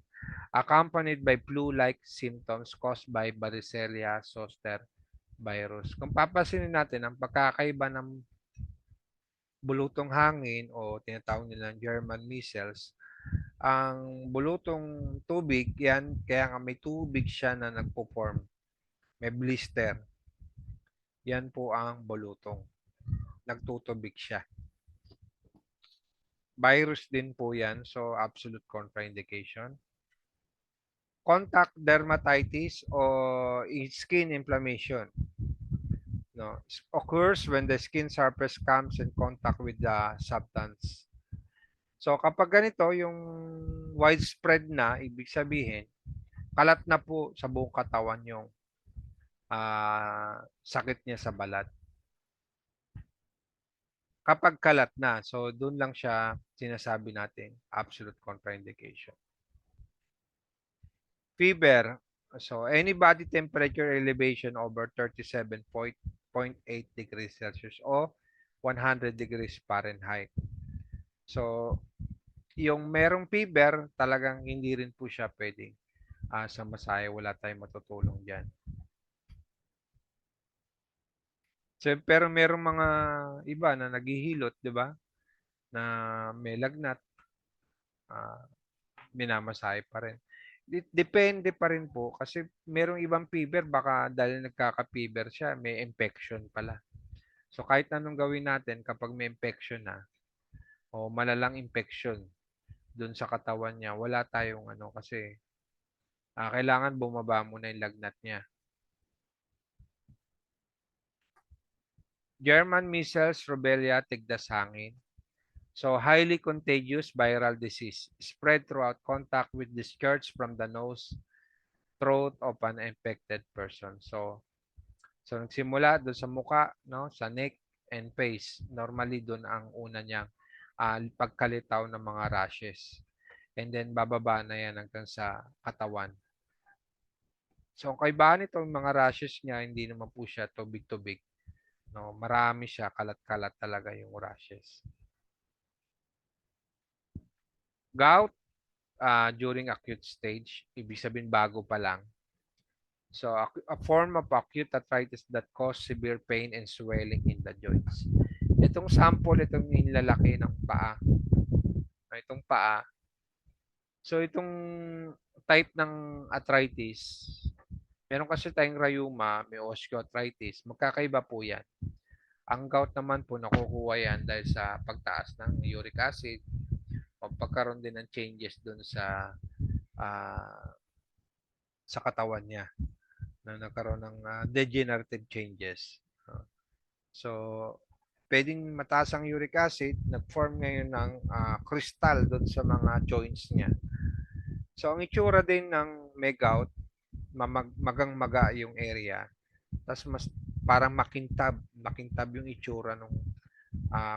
accompanied by flu-like symptoms caused by varicella zoster virus. Kung papasinin natin, ang pagkakaiba ng bulutong hangin o tinatawag nilang German measles, ang bulutong tubig, yan, kaya nga may tubig siya na nagpo-form. May blister. Yan po ang bulutong. Nagtutubig siya. Virus din po yan, so absolute contraindication. Contact dermatitis o skin inflammation, no, occurs when the skin surface comes in contact with the substance. So kapag ganito, yung widespread na, ibig sabihin, kalat na po sa buong katawan yung sakit niya sa balat. Kapag kalat na, so doon lang siya sinasabi natin absolute contraindication. Fever. So any body temperature elevation over 37.8 degrees Celsius o 100 degrees Fahrenheit. So yung merong fever, talagang hindi rin po siya pwedeng sa masaya. Wala tayong matutulong dyan. So, pero merong mga iba na naghihilot, di ba? Na may lagnat, minamasahe pa rin. Depende pa rin po kasi merong ibang fever, baka dahil nagkaka-fever siya, may infection pala. So kahit anong gawin natin kapag may infection na o malalang infection dun sa katawan niya, wala tayong kasi kailangan bumaba muna yung lagnat niya. German measles, rubella, tigdas hangin. So highly contagious viral disease spread throughout contact with discharge from the nose, throat of an infected person. So nagsimula doon sa muka, no, sa neck and face. Normally doon ang una niyang pagkalitaw ng mga rashes. And then bababa na yan hanggang sa katawan. So ang kaibahan nito, mga rashes niya, hindi naman po siya tubig-tubig. No, marami siya, kalat-kalat talaga yung rashes. Gout during acute stage, ibig sabihin bago pa lang. So a form of acute arthritis that cause severe pain and swelling in the joints. Itong sample, itong nilalaki ng paa. Itong paa. So itong type ng arthritis, meron kasi tayong rheuma, may osteoarthritis, magkakaiba po yan. Ang gout naman po nakukuha yan dahil sa pagtaas ng uric acid o pagkaroon din ng changes dun sa katawan niya na nagkaroon ng degenerative changes. So, pwedeng mataas ang uric acid, nag-form ngayon ng crystal dun sa mga joints niya. So, ang itsura din ng may gout, magang-maga yung area. Tapos mas parang makintab yung itsura nung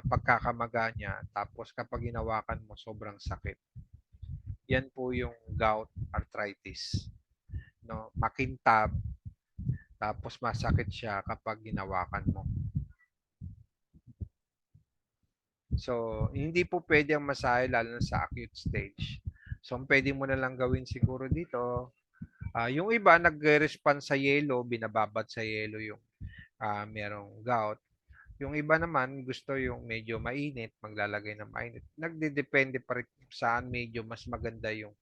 pagkakamaga niya. Tapos kapag hinawakan mo, sobrang sakit. Yan po yung gout arthritis. No, makintab, tapos masakit siya kapag hinawakan mo. So, hindi po pwede ang masahe lalo na sa acute stage. So, ang pwede mo na lang gawin siguro dito, yung iba nagre-respond sa yelo, binababad sa yelo yung merong gout. Yung iba naman gusto yung medyo mainit, maglalagay ng mainit. Nagdedepende pa rin saan medyo mas maganda yung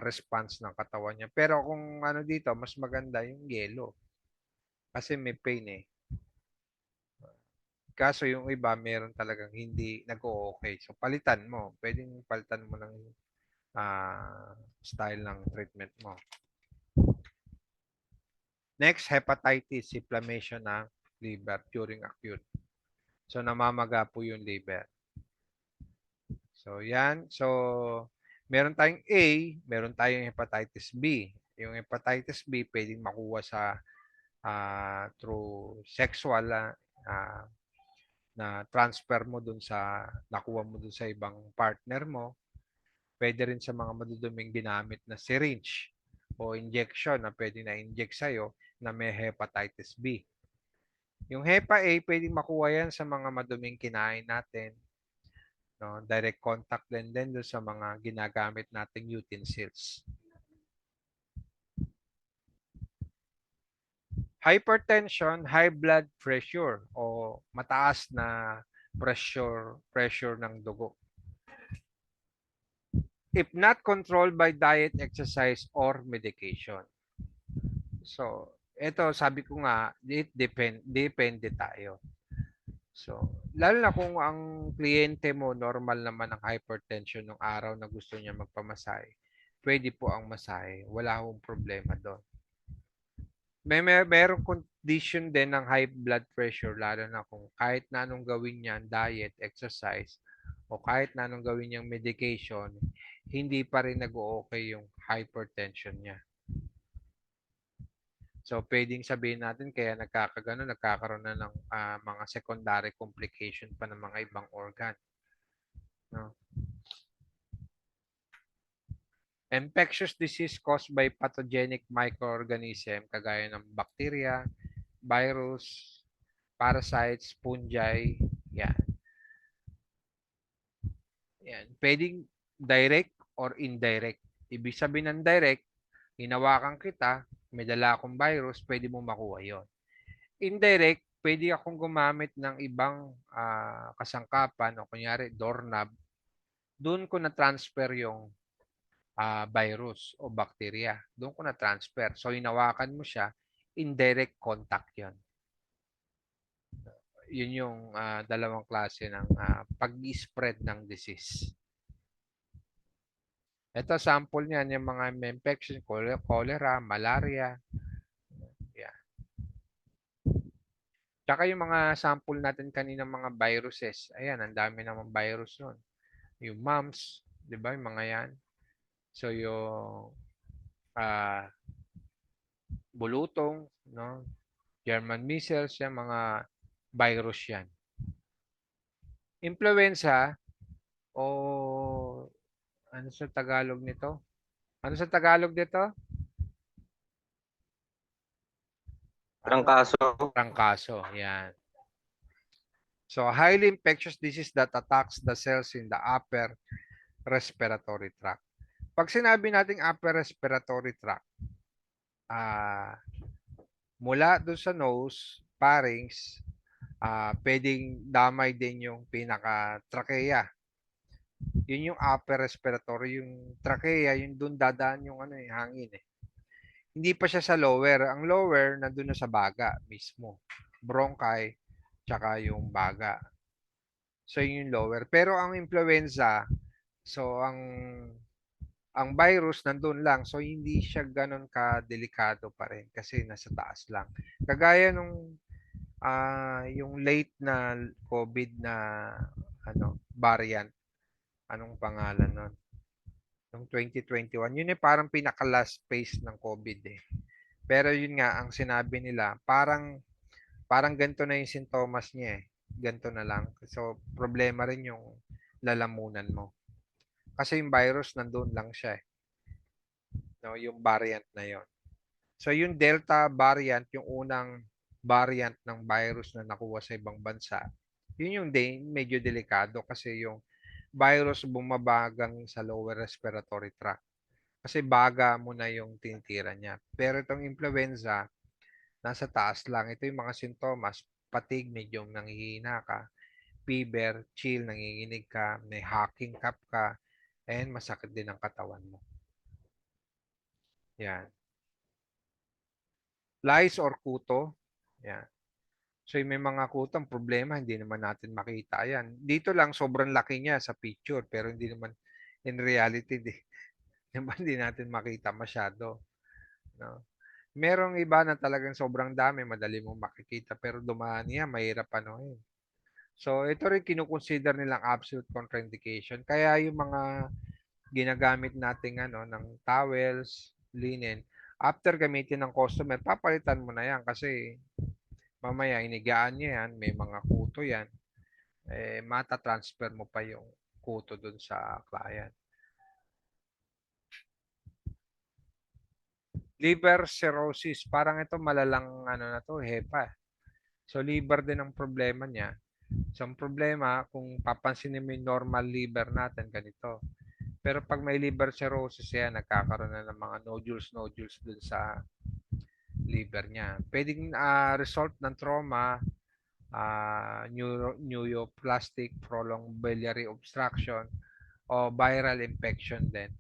response ng katawan niya. Pero kung dito, mas maganda yung yelo. Kasi may pain eh. Kaso yung iba, meron talagang hindi nag-o-okay. So, palitan mo. Pwedeng palitan mo ng style ng treatment mo. Next, hepatitis, inflammation ng liver during acute. So namamaga po yung liver. So yan. So meron tayong A, meron tayong hepatitis B. Yung hepatitis B pwedeng makuha sa through sexual na transfer mo dun sa nakuha mo dun sa ibang partner mo. Pwede rin sa mga maduduming ginamit na syringe o injection na pwede na inject sa'yo na may hepatitis B. Yung Hepa A, pwedeng makuha yan sa mga maduming kinain natin. No? Direct contact din doon sa mga ginagamit nating utensils. Hypertension, high blood pressure o mataas na pressure ng dugo. If not controlled by diet, exercise, or medication. So, ito sabi ko nga, depende tayo. So, lalo na kung ang kliyente mo normal naman ang hypertension ng araw na gusto niya magpamasahe, pwede po ang masahe. Wala akong problema doon. Merong condition din ng high blood pressure, lalo na kung kahit na anong gawin niyan, diet, exercise, o kahit na anong gawin niyang medication, hindi pa rin nag-o-okay yung hypertension niya. So, pwedeng sabihin natin kaya nagkakaroon na ng mga secondary complication pa ng mga ibang organ. No? Infectious disease caused by pathogenic microorganism kagaya ng bacteria, virus, parasites, fungi, yan. Yan. Pwedeng direct or indirect. Ibig sabihin ng direct, hinawakan kita, may dala akong virus, pwede mo makuha yon. Indirect, pwede akong gumamit ng ibang kasangkapan o kunyari doorknob. Doon ko na-transfer yung virus o bacteria. Doon ko na-transfer. So, hinawakan mo siya, indirect contact yon. Yun yung dalawang klase ng pag-spread ng disease. Ito, sample niyan, yung mga infection, cholera, malaria. Yan. Tsaka yung mga sample natin kanina mga viruses. Ayan, ang dami naman virus nun. Yung mumps, di ba? Yung mga yan. So, yung bulutong, no? German measles, yan, mga virus yan. Influenza, o ano sa Tagalog nito? Ano sa Tagalog nito? Trangkaso. Trangkaso, yan. So, highly infectious disease that attacks the cells in the upper respiratory tract. Pag sinabi nating upper respiratory tract, mula doon sa nose, pharynx, pwedeng damay din yung pinaka-trachea. Yun yung upper respiratory, yung trachea, yung doon dadaan yung hangin eh. Hindi pa siya sa lower. Ang lower, nandun na sa baga mismo. Bronchi, tsaka yung baga. So, yun yung lower. Pero ang influenza, so ang virus nandun lang. So, hindi siya ganun ka-delikado pa rin kasi nasa taas lang. Kagaya nung yung late na COVID na variant. Anong pangalan nun? Noong 2021. Yun parang pinaka-last phase ng COVID eh. Pero yun nga, ang sinabi nila, parang ganito na yung sintomas niya eh. Ganito na lang. So, problema rin yung lalamunan mo. Kasi yung virus, nandun lang siya eh. No, yung variant na yon. So, yung Delta variant, yung unang variant ng virus na nakuha sa ibang bansa, yun yung medyo delikado kasi yung virus bumabagang sa lower respiratory tract. Kasi baga mo na yung tinitira niya. Pero itong influenza, nasa taas lang. Ito yung mga sintomas. Fatigue, medyo nanghihina ka. Fever, chill, nanginginig ka. May hacking cough ka. And masakit din ang katawan mo. Yan. Lice or kuto. Yan. So may mga kutong problema, hindi naman natin makita yan. Dito lang, sobrang laki niya sa picture. Pero hindi naman in reality, hindi natin makita masyado. No? Merong iba na talagang sobrang dami, madali mong makikita, pero dumaan niya, mahirap panuhin. So, ito rin kinukonsider nilang absolute contraindication. Kaya yung mga ginagamit nating ano, ng towels, linen, after gamitin ng customer, papalitan mo na yan kasi mamaya inigaan niya yan, may mga kuto yan, mata-transfer mo pa yung kuto dun sa client. Liver cirrhosis, parang ito malalang ano na to, HEPA. So liver din ang problema niya. So ang problema, kung papansinin mo yung normal liver natin, ganito. Pero pag may liver cirrhosis yan, nagkakaroon na ng mga nodules dun sa liver niya. Pwedeng result ng trauma, neoplastic, prolonged biliary obstruction, o viral infection din.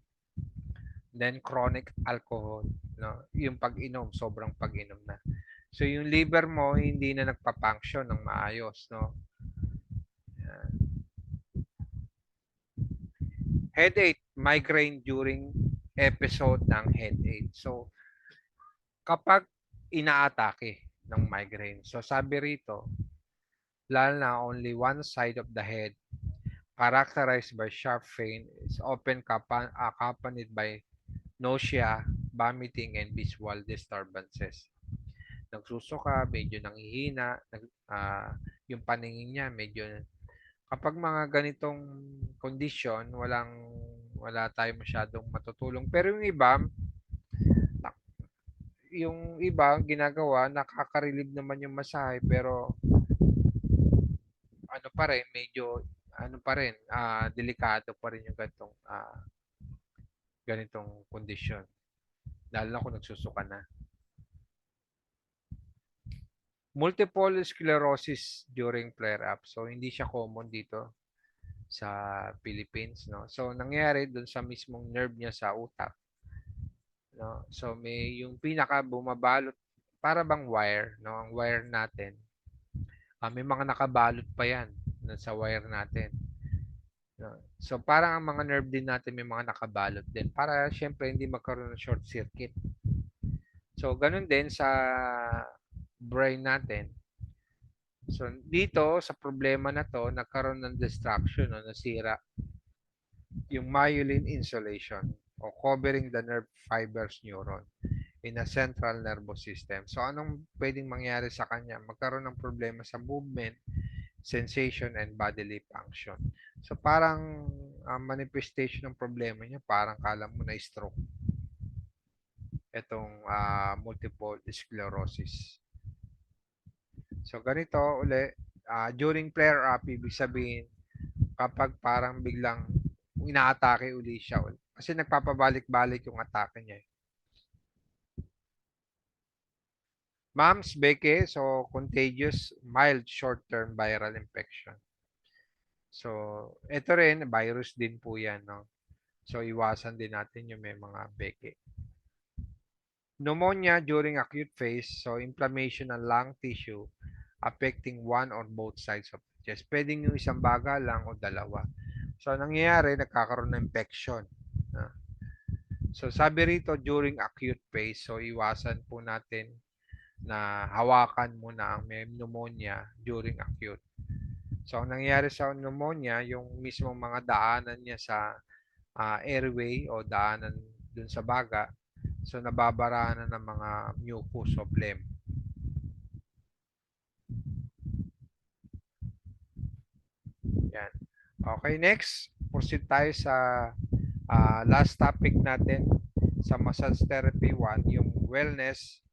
Then chronic alcohol, no? Yung pag-inom, sobrang pag-inom na. So yung liver mo hindi na nagpa-function ng maayos, no? Yan. Headache, migraine during episode ng headache. So kapag inaatake ng migraine. So sabi rito, lalo na only one side of the head characterized by sharp pain is often accompanied by nausea, vomiting, and visual disturbances. Nagsusuka, medyo nanghihina, yung paningin niya medyo kapag mga ganitong condition, wala tayo masyadong matutulong. Pero yung iba ginagawa, nakaka-relieve naman yung masahe pero ano pa rin, medyo ano pa rin, delikado pa rin yung ganitong kondisyon. Lalo na kung nagsusuka na. Multiple sclerosis during flare-up. So, hindi siya common dito sa Philippines, no? So, nangyayari dun sa mismong nerve niya sa utak. No? So, may yung pinaka bumabalot, para bang wire, no? Ang wire natin. May mga nakabalot pa yan sa wire natin. No? So, parang ang mga nerve din natin may mga nakabalot din para syempre hindi magkaroon ng short circuit. So, ganun din sa brain natin. So, dito sa problema na to, nagkaroon ng destruction o nasira yung myelin insulation o covering the nerve fibers neuron in a central nervous system. So, anong pwedeng mangyari sa kanya? Magkaroon ng problema sa movement, sensation, and bodily function. So, parang manifestation ng problema niya, parang kala mo na stroke. Itong multiple sclerosis. So, ganito uli, during flare-up, ibig sabihin, kapag parang biglang inaatake uli siya. Kasi nagpapabalik-balik yung atake niya. Mumps, beke, so contagious, mild short-term viral infection. So, ito rin, virus din po yan, no? So, iwasan din natin yung may mga beke. Pneumonia during acute phase, so inflammation ng lung tissue affecting one or both sides of the chest. Pwedeng yung isang baga lang o dalawa. So, nangyayari, nagkakaroon ng infection. So, sabi rito, during acute phase, so iwasan po natin na hawakan muna ang may pneumonia during acute. So, ang nangyayari sa pneumonia, yung mismong mga daanan niya sa airway o daanan dun sa baga, so nababara na ng mga mucus o phlegm. Yan. Okay, next. Proceed tayo sa last topic natin sa massage therapy 1, yung wellness,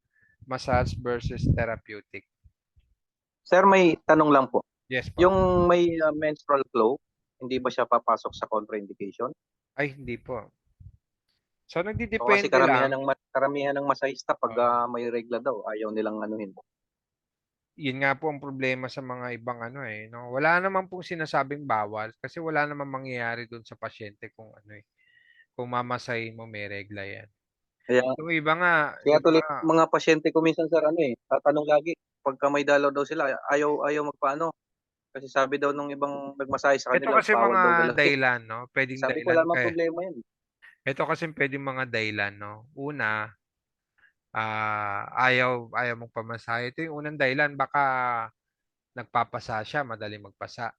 massage versus therapeutic. Sir, may tanong lang po. Yes po. Yung may menstrual flow, hindi ba siya papasok sa contraindication? Ay, hindi po. So, So, nagdidepende kasi karamihan lang. karamihan ng masahista pag may regla daw, ayaw nilang anuhin. Yun nga po ang problema sa mga ibang ano no? Wala naman pong sinasabing bawal kasi wala namang mangyayari doon sa pasyente kung kung mamasahin mo may regla yan. Kaya, Yung iba nga, tuloy mga pasyente ko minsan, sir, tatanong lagi, pagka may dalaw daw sila, ayaw magpaano. Kasi sabi daw nung ibang nagmasahe sa ito kanila, kasi bawal daw mga dalawin. dahilan, no? Pwedeng Sabi ko, dahilan wala namang problema yan. Ito kasi pwedeng mga dahilan, no? Una, ayaw mong pamasahe. Ito yung unang dahilan, baka nagpapasa siya, madali magpasa.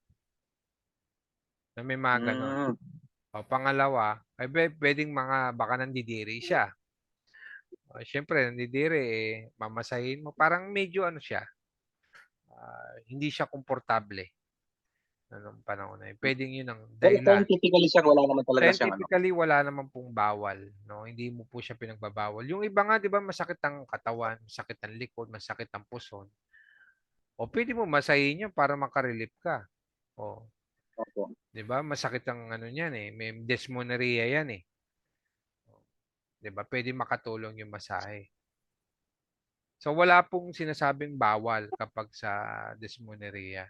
Na may mga ganon. Mm. O pangalawa, ay pwedeng baka nandidiri siya. O, syempre, nandidiri, mamasahin mo. Parang medyo ano siya, hindi siya komportable. Anong panahon na yun. Pwedeng yun ang Pero dahilan. scientifically sir, wala naman talaga siyang ano. Scientifically, wala naman pong bawal. No? Hindi mo po siya pinagbabawal. Yung iba nga, di ba, masakit ang katawan, masakit ang likod, masakit ang puson. O pwede mo masahin yun para makarelieve ka. O, Opo. di ba? Masakit ang ano niyan eh. May dysmenorrhea yan eh. Di ba? Pwede makatulong yung masahe. So wala pong sinasabing bawal kapag sa dysmenorrhea.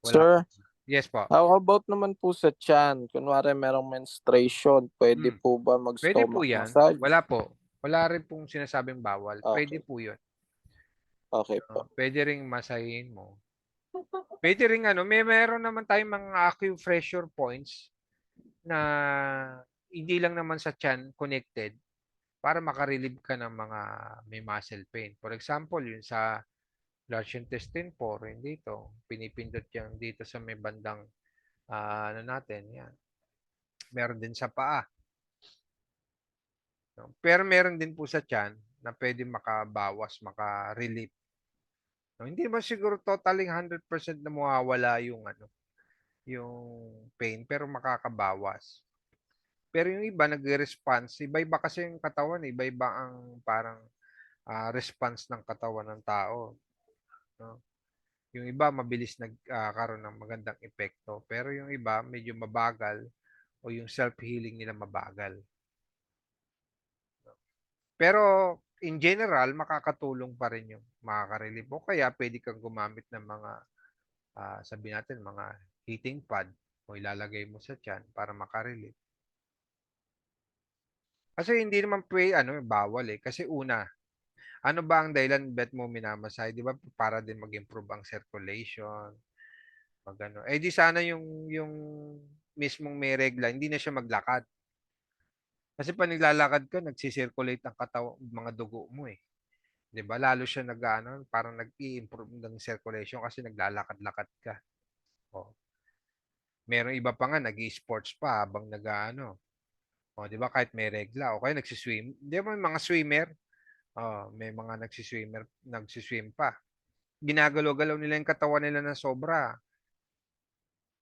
Sir, Yes po. how about naman po sa tiyan? Kunwari merong menstruation, pwede Hmm. po ba Pwede po mag-stomach yan. massage? Wala po. Wala rin pong sinasabing bawal. Pwede Okay. po yun. Okay po. Pwede ring masahin mo. Pwede ring meron naman tayong mga acupressure points na hindi lang naman sa tiyan connected para makarelieve ka ng mga may muscle pain. For example, yun sa large intestine 4, dito, pinipindot yan dito sa may bandang ano natin, yan. Meron din sa paa. No? Pero meron din po sa tiyan na pwede makabawas, makarelieve. No? Hindi naman siguro totally 100% na mawawala yung yung pain, pero makakabawas. Pero yung iba nagre-response, iba-iba kasi yung katawan, iba-iba ang parang response ng katawan ng tao. No? Yung iba mabilis nagkaroon ng magandang epekto, pero yung iba medyo mabagal o yung self-healing nila mabagal. Pero in general, makakatulong pa rin yung makaka-relieve. O kaya pwede kang gumamit ng mga, sabi natin, mga heating pad o ilalagay mo sa tiyan para makarelieve. Kasi hindi naman bawal eh. Kasi una, ano ba ang dahilan bet mo minamasahe? Di ba para din mag-improve ang circulation, magano. Eh di sana yung mismong may regla, hindi na siya maglakad. Kasi pag naglalakad ka, nagsisirculate ang katawan, mga dugo mo eh. 'Di ba? Lalo siya parang nag-i-improve ng circulation kasi naglalakad-lakad ka. Oh. Meron iba pa nga nag-i-sports pa habang nag-aano. Oh, 'di ba? Kahit may regla o kaya nagsiswim. 'Di ba may mga swimmer? Oh, may mga nagsiswim pa. Ginagalaw-galaw nila yung katawan nila ng sobra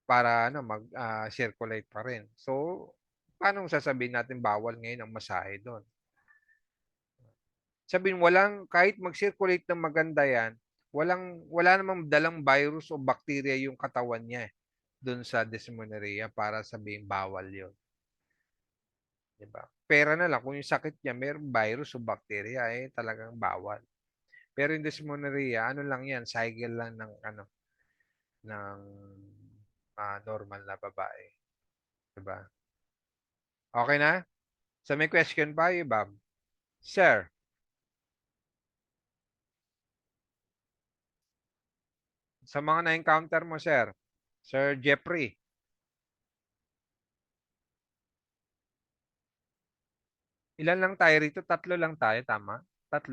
para mag-circulate pa rin. So, paano sasabihin natin bawal ngayon ang masahe doon? Sabihin kahit mag-circulate ng maganda yan, wala namang dalang virus o bacteria yung katawan niya doon sa dysmenorrhea para sabihin bawal yun. Diba? Pera na lang kung yung sakit niya mayroong virus o bacteria talagang bawal. Pero yung dysmenorrhea, ano lang yan, cycle lang ng normal na babae. Diba? Okay na? So may question pa, Bob? Sir? Sa mga na-encounter mo, sir? Sir Jeffrey? Ilan lang tayo rito? 3 lang tayo, tama? 3?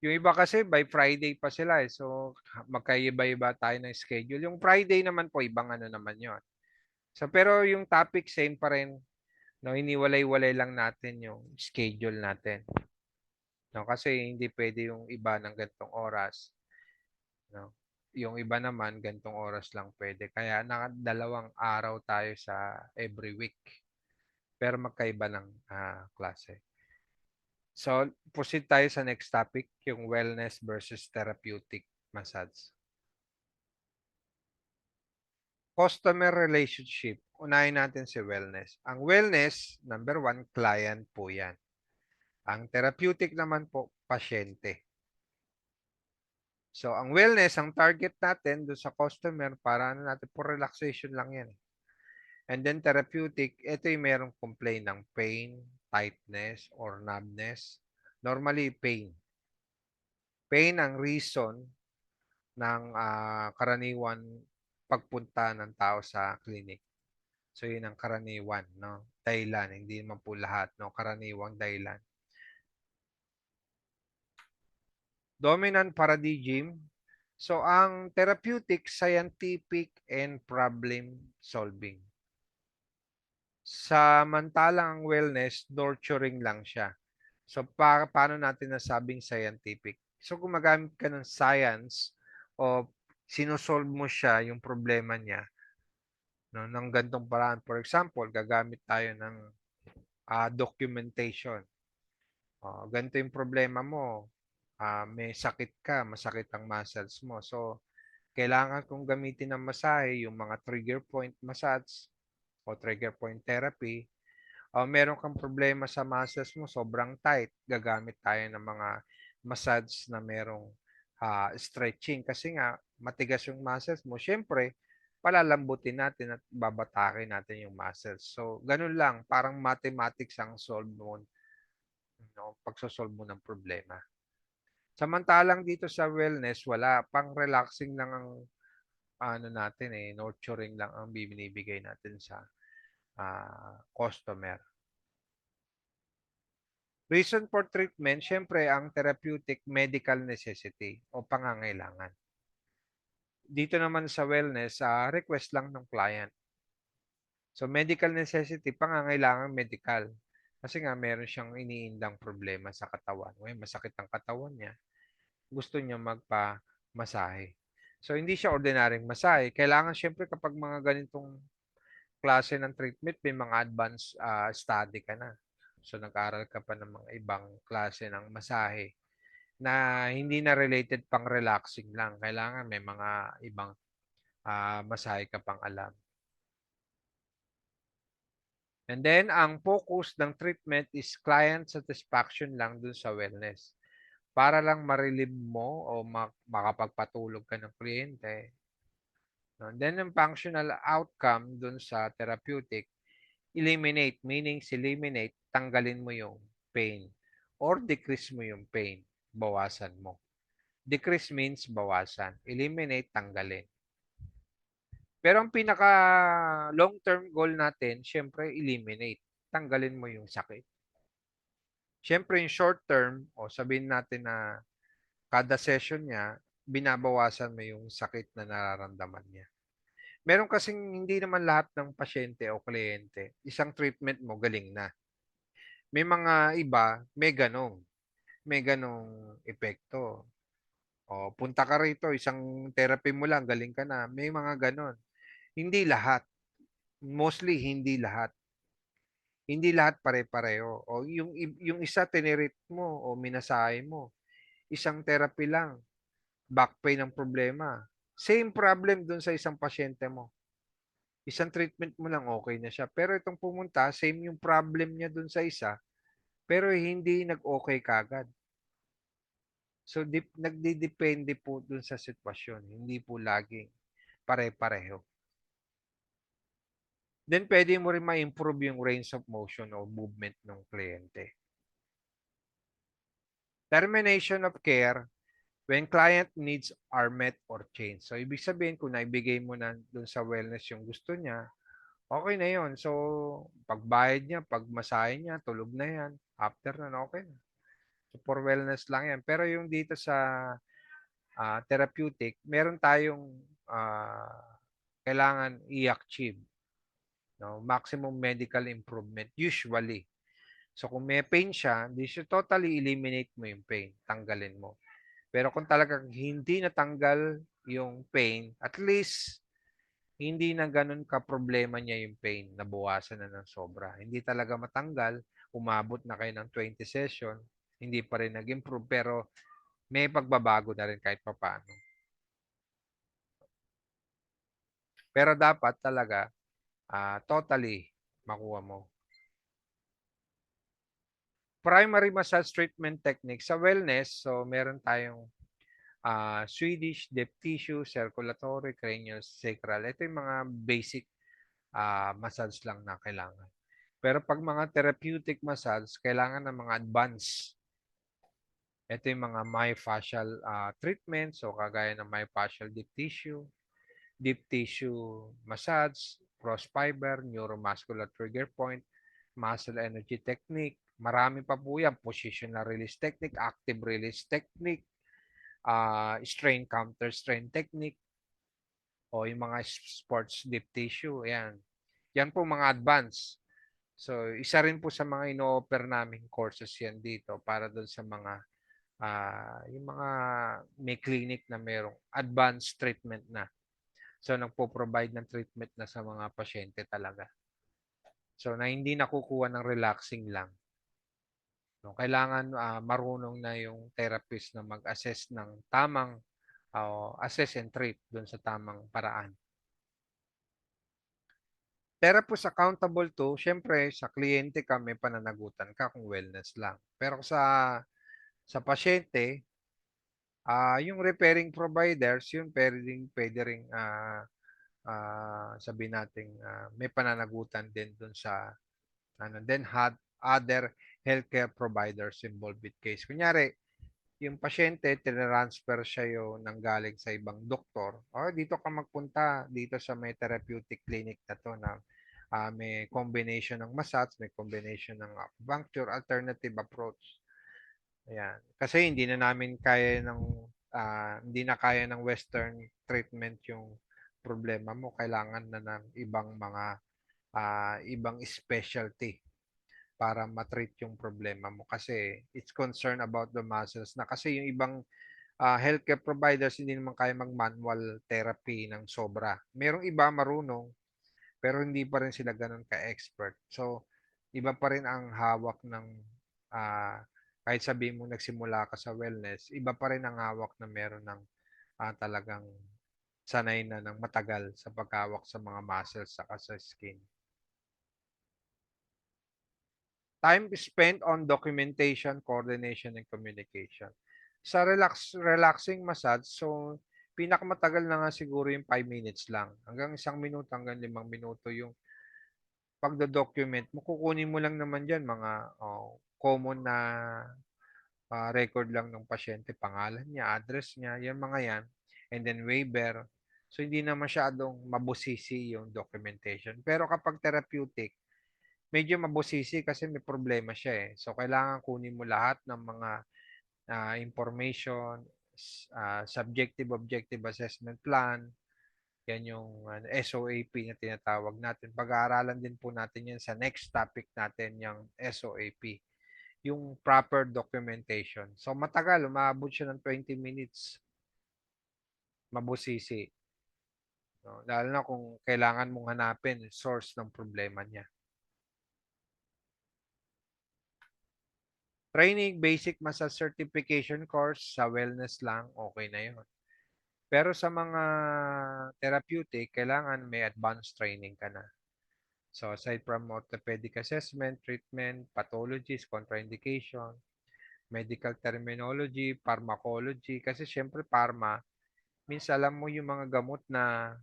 Yung iba kasi by Friday pa sila eh. So, magkaiba-iba tayo ng schedule. Yung Friday naman po, ibang ano naman yon. So, pero yung topic same pa rin. No, iniwalay-walay lang natin yung schedule natin. No, kasi hindi pwede yung iba ng gantong oras. No? Yung iba naman, gantong oras lang pwede. Kaya 2 araw tayo sa every week. Pero magkaiba ng klase. So, proceed tayo sa next topic, yung wellness versus therapeutic massage. Customer relationship. Unahin natin si wellness. Ang wellness, number 1, client po yan. Ang therapeutic naman po, pasyente. So, ang wellness, ang target natin doon sa customer, para natin, for relaxation lang yan. And then therapeutic, ito yung merong complaint ng pain, tightness, or numbness. Normally, pain. Pain ang reason ng karaniwan pagpunta ng tao sa clinic. So, yun ang karaniwan, no? Dahilan, hindi naman po lahat, no? Karaniwang dahilan. Dominant paradigm. So, ang therapeutic, scientific, and problem solving. Samantalang ang wellness, nurturing lang siya. So, paano natin nasabing scientific? So, gumagamit ka ng science o sinosolve mo siya, yung problema niya, no, ng gantong paraan. For example, gagamit tayo ng documentation. Ganito yung problema mo. May sakit ka, masakit ang muscles mo. So, kailangan kong gamitin ng masahe, yung mga trigger point massage o trigger point therapy. Meron kang problema sa muscles mo, sobrang tight, gagamit tayo ng mga massage na merong stretching. Kasi nga, matigas yung muscles mo. Siyempre, palalambutin natin at babatakin natin yung muscles. So, ganun lang. Parang mathematics ang solve mo, no? Pagsosolve mo ng problema. Samantalang dito sa wellness, wala. Pang-relaxing lang ang ano natin nurturing lang ang binibigay natin sa customer. Reason for treatment, syempre ang therapeutic medical necessity o pangangailangan. Dito naman sa wellness, request lang ng client. So medical necessity, pangangailangan medical. Kasi nga meron siyang iniindang problema sa katawan. Ngayon, masakit ang katawan niya. Gusto niya magpa-masahe. So hindi siya ordinaryong masahe. Kailangan syempre kapag mga ganitong klase ng treatment, may mga advanced study ka na. So nag-aral ka pa ng mga ibang klase ng masahe na hindi na related pang relaxing lang. Kailangan may mga ibang masahe ka pang alam. And then, ang focus ng treatment is client satisfaction lang dun sa wellness. Para lang ma-relieve mo o makapagpatulog ka ng kliyente. And then, ang functional outcome dun sa therapeutic, eliminate, meaning eliminate, tanggalin mo yung pain or decrease mo yung pain, bawasan mo. Decrease means bawasan. Eliminate, tanggalin. Pero ang pinaka long-term goal natin, syempre, eliminate. Tanggalin mo yung sakit. Syempre, yung short term, o sabihin natin na kada session niya, binabawasan mo yung sakit na nararamdaman niya. Meron kasing hindi naman lahat ng pasyente o kliyente, isang treatment mo, galing na. May mga iba, may ganong epekto. O, punta ka rito, isang therapy mo lang, galing ka na. May mga ganon. Hindi lahat. Mostly, hindi lahat. Hindi lahat pare-pareho. O, yung isa, tinirit mo o minasahe mo. Isang therapy lang. Back pain ang problema. Same problem dun sa isang pasyente mo. Isang treatment mo lang, okay na siya. Pero itong pumunta, same yung problem niya dun sa isa, pero hindi nag-okay kagad. So, nagdidepende po dun sa sitwasyon. Hindi po laging pare-pareho. Then, pwede mo rin ma-improve yung range of motion o movement ng kliyente. Termination of care when client needs are met or changed. So, ibig sabihin, kung naibigay mo na dun sa wellness yung gusto niya, okay na yon. So, pagbayad niya, pagmasahe niya, tulog na yan. After na, okay na. So, for wellness lang yan. Pero yung dito sa therapeutic, meron tayong kailangan i-achieve. No? Maximum medical improvement, usually. So, kung may pain siya, hindi siya totally eliminate mo yung pain. Tanggalin mo. Pero kung talagang hindi natanggal yung pain, at least hindi na ganun ka-problema niya yung pain, nabawasan na ng sobra. Hindi talaga matanggal, umabot na kayo ng 20 session, hindi pa rin nag-improve, pero may pagbabago na rin kahit papaano. Pero dapat talaga, totally makuha mo. Primary massage treatment technique sa wellness, so meron tayong Swedish, deep tissue, circulatory, cranial, sacral. Ito yung mga basic massage lang na kailangan. Pero pag mga therapeutic massage, kailangan ng mga advanced. Ito yung mga myofascial treatment. So, kagaya ng myofascial deep tissue massage, cross fiber, neuromuscular trigger point, muscle energy technique. Marami pa po yan. Positional release technique, active release technique, strain counter strain technique o yung mga sports deep tissue. Ayan. Yan po mga advanced. So, isa rin po sa mga ino-offer naming courses yan dito para doon sa mga yung mga may clinic na merong advanced treatment na. So, nagpo-provide ng treatment na sa mga pasyente talaga. So, na hindi nakukuha ng relaxing lang. No, kailangan marunong na yung therapist na mag-assess ng tamang assess and treat doon sa tamang paraan. Therapist accountable to, syempre sa kliyente ka may pananagutan ka kung wellness lang. Pero sa pasyente, yung referring providers, yun pwede ring sabihin natin may pananagutan din doon sa then had other healthcare providers involved with case. Kunyari, yung pasyente, tinransfer siya yung nanggaling sa ibang doktor. O, dito ka magpunta, dito sa may therapeutic clinic na to na may combination ng massage, may combination ng acupuncture, alternative approach. Ayan. Kasi hindi na namin kaya hindi na kaya ng western treatment yung problema mo. Kailangan na ng ibang mga ibang specialty para matreat yung problema mo kasi it's concerned about the muscles na kasi yung ibang healthcare providers hindi naman kaya mag-manual therapy ng sobra. Merong iba marunong pero hindi pa rin sila ganun ka-expert. So, iba pa rin ang hawak ng kahit sabihin mo nagsimula ka sa wellness, iba pa rin ang hawak na meron ng talagang sanay na ng matagal sa paghawak sa mga muscles saka sa skin. Time spent on documentation, coordination, and communication. Sa relaxing massage, so pinakamatagal na nga siguro yung 5 minutes lang. Hanggang 1 minuto, hanggang 5 minuto yung pagdo-document mo. Kukunin mo lang naman dyan mga common na record lang ng pasyente, pangalan niya, address niya, yung mga yan. And then waiver. So hindi na masyadong mabusisi yung documentation. Pero kapag therapeutic, medyo mabusisi kasi may problema siya eh. So, kailangan kunin mo lahat ng mga information, subjective objective assessment plan, yan yung SOAP na tinatawag natin. Pag-aaralan din po natin yan sa next topic natin, yung SOAP, yung proper documentation. So, matagal, umabot siya ng 20 minutes. Mabusisi. No? Lalo na kung kailangan mong hanapin source ng problema niya. Training, basic massage certification course sa wellness lang, okay na yun. Pero sa mga therapeutic, kailangan may advanced training ka na. So aside from orthopedic assessment, treatment, pathologies, contraindication, medical terminology, pharmacology, kasi syempre pharma, minsan alam mo yung mga gamot na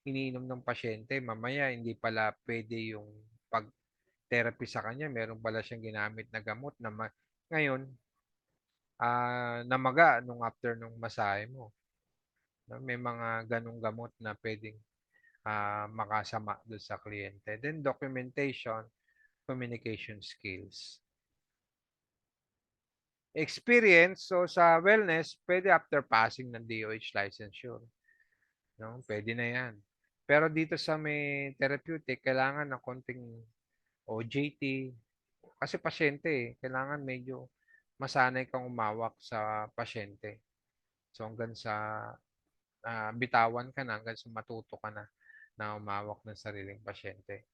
iniinom ng pasyente, mamaya hindi pala pwede yung pag-therapy sa kanya, meron pala siyang ginamit na gamot na ngayon, namaga nung after nung masahe mo. No? May mga ganong gamot na pwedeng makasama doon sa kliyente. Then documentation, communication skills. Experience, so sa wellness, pwede after passing ng DOH licensure. No? Pwede na yan. Pero dito sa may therapeutic, kailangan ng konting OJT. Kasi pasyente eh, kailangan medyo masanay kang umawak sa pasyente. So hanggang sa bitawan ka na, hanggang sa matuto ka na umawak ng sariling pasyente.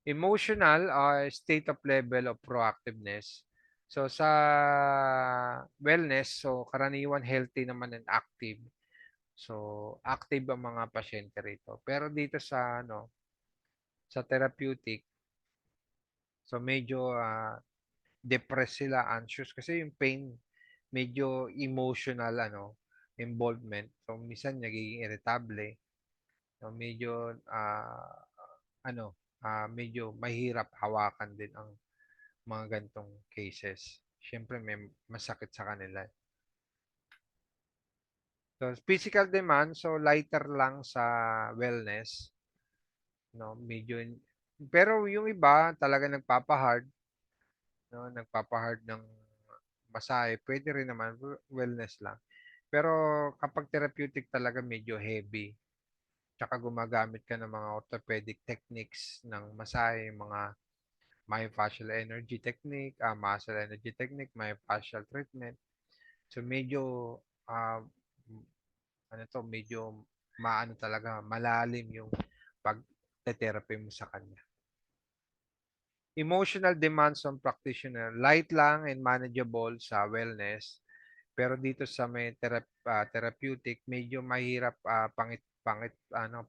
Emotional state of level of proactiveness. So sa wellness, so karaniwan healthy naman and active. So active ang mga pasyente rito. Pero dito sa sa therapeutic, so medyo depressed sila, anxious kasi yung pain medyo emotional involvement. So minsan nagiging irritable. So medyo medyo mahirap hawakan din ang mga gantong cases. Siyempre may masakit sa kanila. So physical demand, so lighter lang sa wellness. No, medyo pero yung iba talaga nagpapa-hard, no, nagpapa-hard ng masahe, pwede rin naman, wellness lang. Pero kapag therapeutic talaga medyo heavy, tsaka gumagamit ka ng mga orthopedic techniques ng masahe, mga myofascial energy technique, muscle energy technique, myofascial treatment. So medyo ah, medyo maano talaga, malalim yung pag-therapy mo sa kanya. Emotional demands on practitioner, light lang and manageable sa wellness. Pero dito sa may therapeutic, medyo mahirap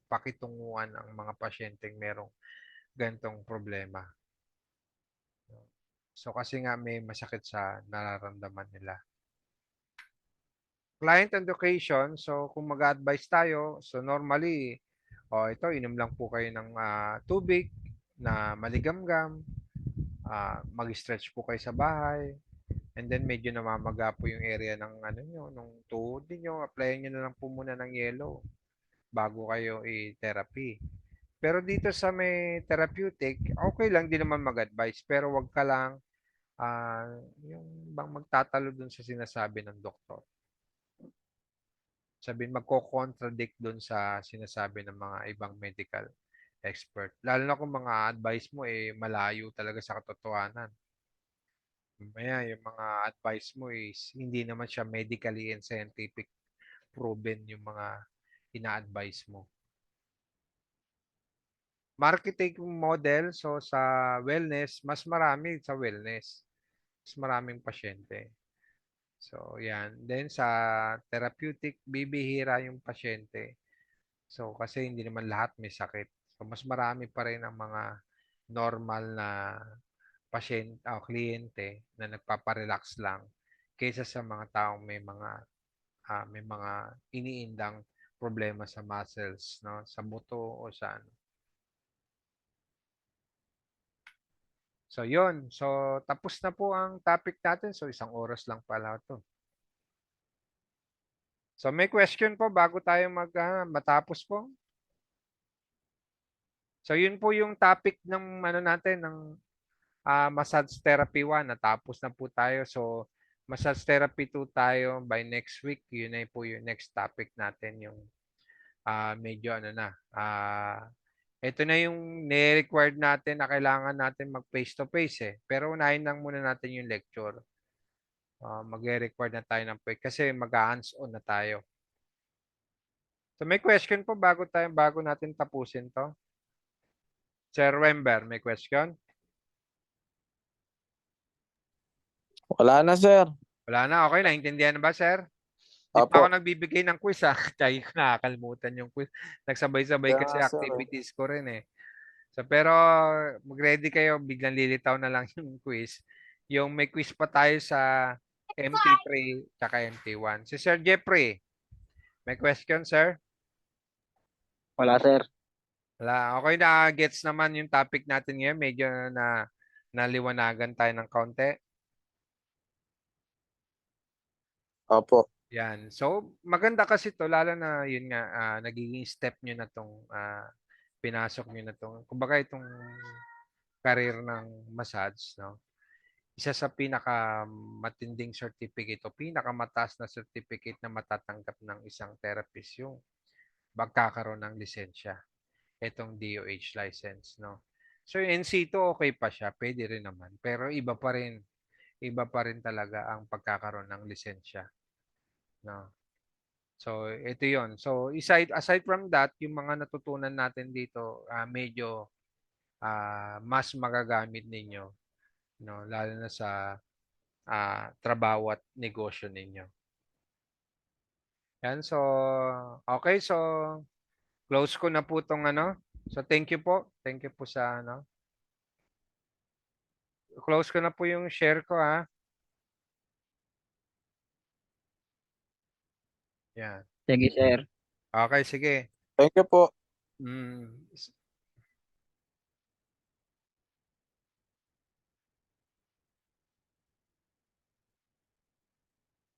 pakitunguhan ang mga pasyenteng merong gantong problema. So kasi nga may masakit sa nararamdaman nila. Client education, so kung mag-advise tayo, so normally, ito, inom lang po kayo ng tubig na maligamgam, mag-stretch po kayo sa bahay, and then medyo namamaga po yung area ng ano nyo, nung tuhod niyo, applyan nyo na lang po muna ng yellow bago kayo i-therapy. Pero dito sa may therapeutic, okay lang din naman mag-advise, pero wag ka lang yung bang magtatalo dun sa sinasabi ng doktor. Sabihin, magko-contradict dun sa sinasabi ng mga ibang medical expert. Lalo na kung mga advice mo malayo talaga sa katotohanan. Mamaya, yung mga advice mo is hindi naman siya medically and scientific proven yung mga ina-advise mo. Marketing model, so sa wellness, mas marami sa wellness. Mas maraming pasyente. So, yan. Then sa therapeutic, bibihira yung pasyente. So, kasi hindi naman lahat may sakit. So, mas marami pa rin ang mga normal na pasyente o kliyente na nagpaparelax lang kaysa sa mga taong may mga iniindang problema sa muscles, no, sa buto o sa ano. So, yun. So, tapos na po ang topic natin. So, 1 oras lang pala ito. So, may question po bago tayo matapos po? So, yun po yung topic ng ano natin, ng massage therapy 1. Natapos na po tayo. So, massage therapy 2 tayo by next week. Yun na po yung next topic natin. Yung medyo ano na. Ito na yung ni-required natin na kailangan natin mag face-to-face eh. Pero unahin lang muna natin yung lecture. Mag-required na tayo ng kasi mag-hands-on na tayo. So may question po bago natin tapusin to. Sir Wember, may question? Wala na, sir. Wala na, okay. Naintindihan na ba, sir? Di pa Opo. ako nagbibigay ng quiz Tayo ko nakakalimutan yung quiz. Nagsabay-sabay Kaya kasi nga, sir, activities ko rin eh. So, pero mag-ready kayo, biglang lilitaw na lang yung quiz. Yung may quiz pa tayo sa MT3 tsaka MT1. Si Sir Jeffrey, may question, sir? Wala, sir. Wala. Okay na, gets naman yung topic natin ngayon. Medyo naliwanagan tayo ng kaunti. Opo. Yan. So, maganda kasi to lalo na yun nga, nagiging step nyo na tong pinasok nyo na tong, kumbaga itong career ng massage, no? Isa sa pinaka matinding certificate o pinakamataas na certificate na matatanggap ng isang therapist yung magkakaroon ng lisensya. Itong DOH license, no? So, yung NC2 okay pa siya, pwede rin naman. Pero iba pa rin talaga ang pagkakaroon ng lisensya, no? So, ito yon. So, aside from that, yung mga natutunan natin dito, medyo mas magagamit ninyo, no? Lalo na sa trabaho at negosyo ninyo. Yan. So, okay. So, close ko na po itong ano. So, thank you po. Thank you po sa ano. Close ko na po yung share ko, ha. Yan. Sige, sir. Okay, sige. Thank you po.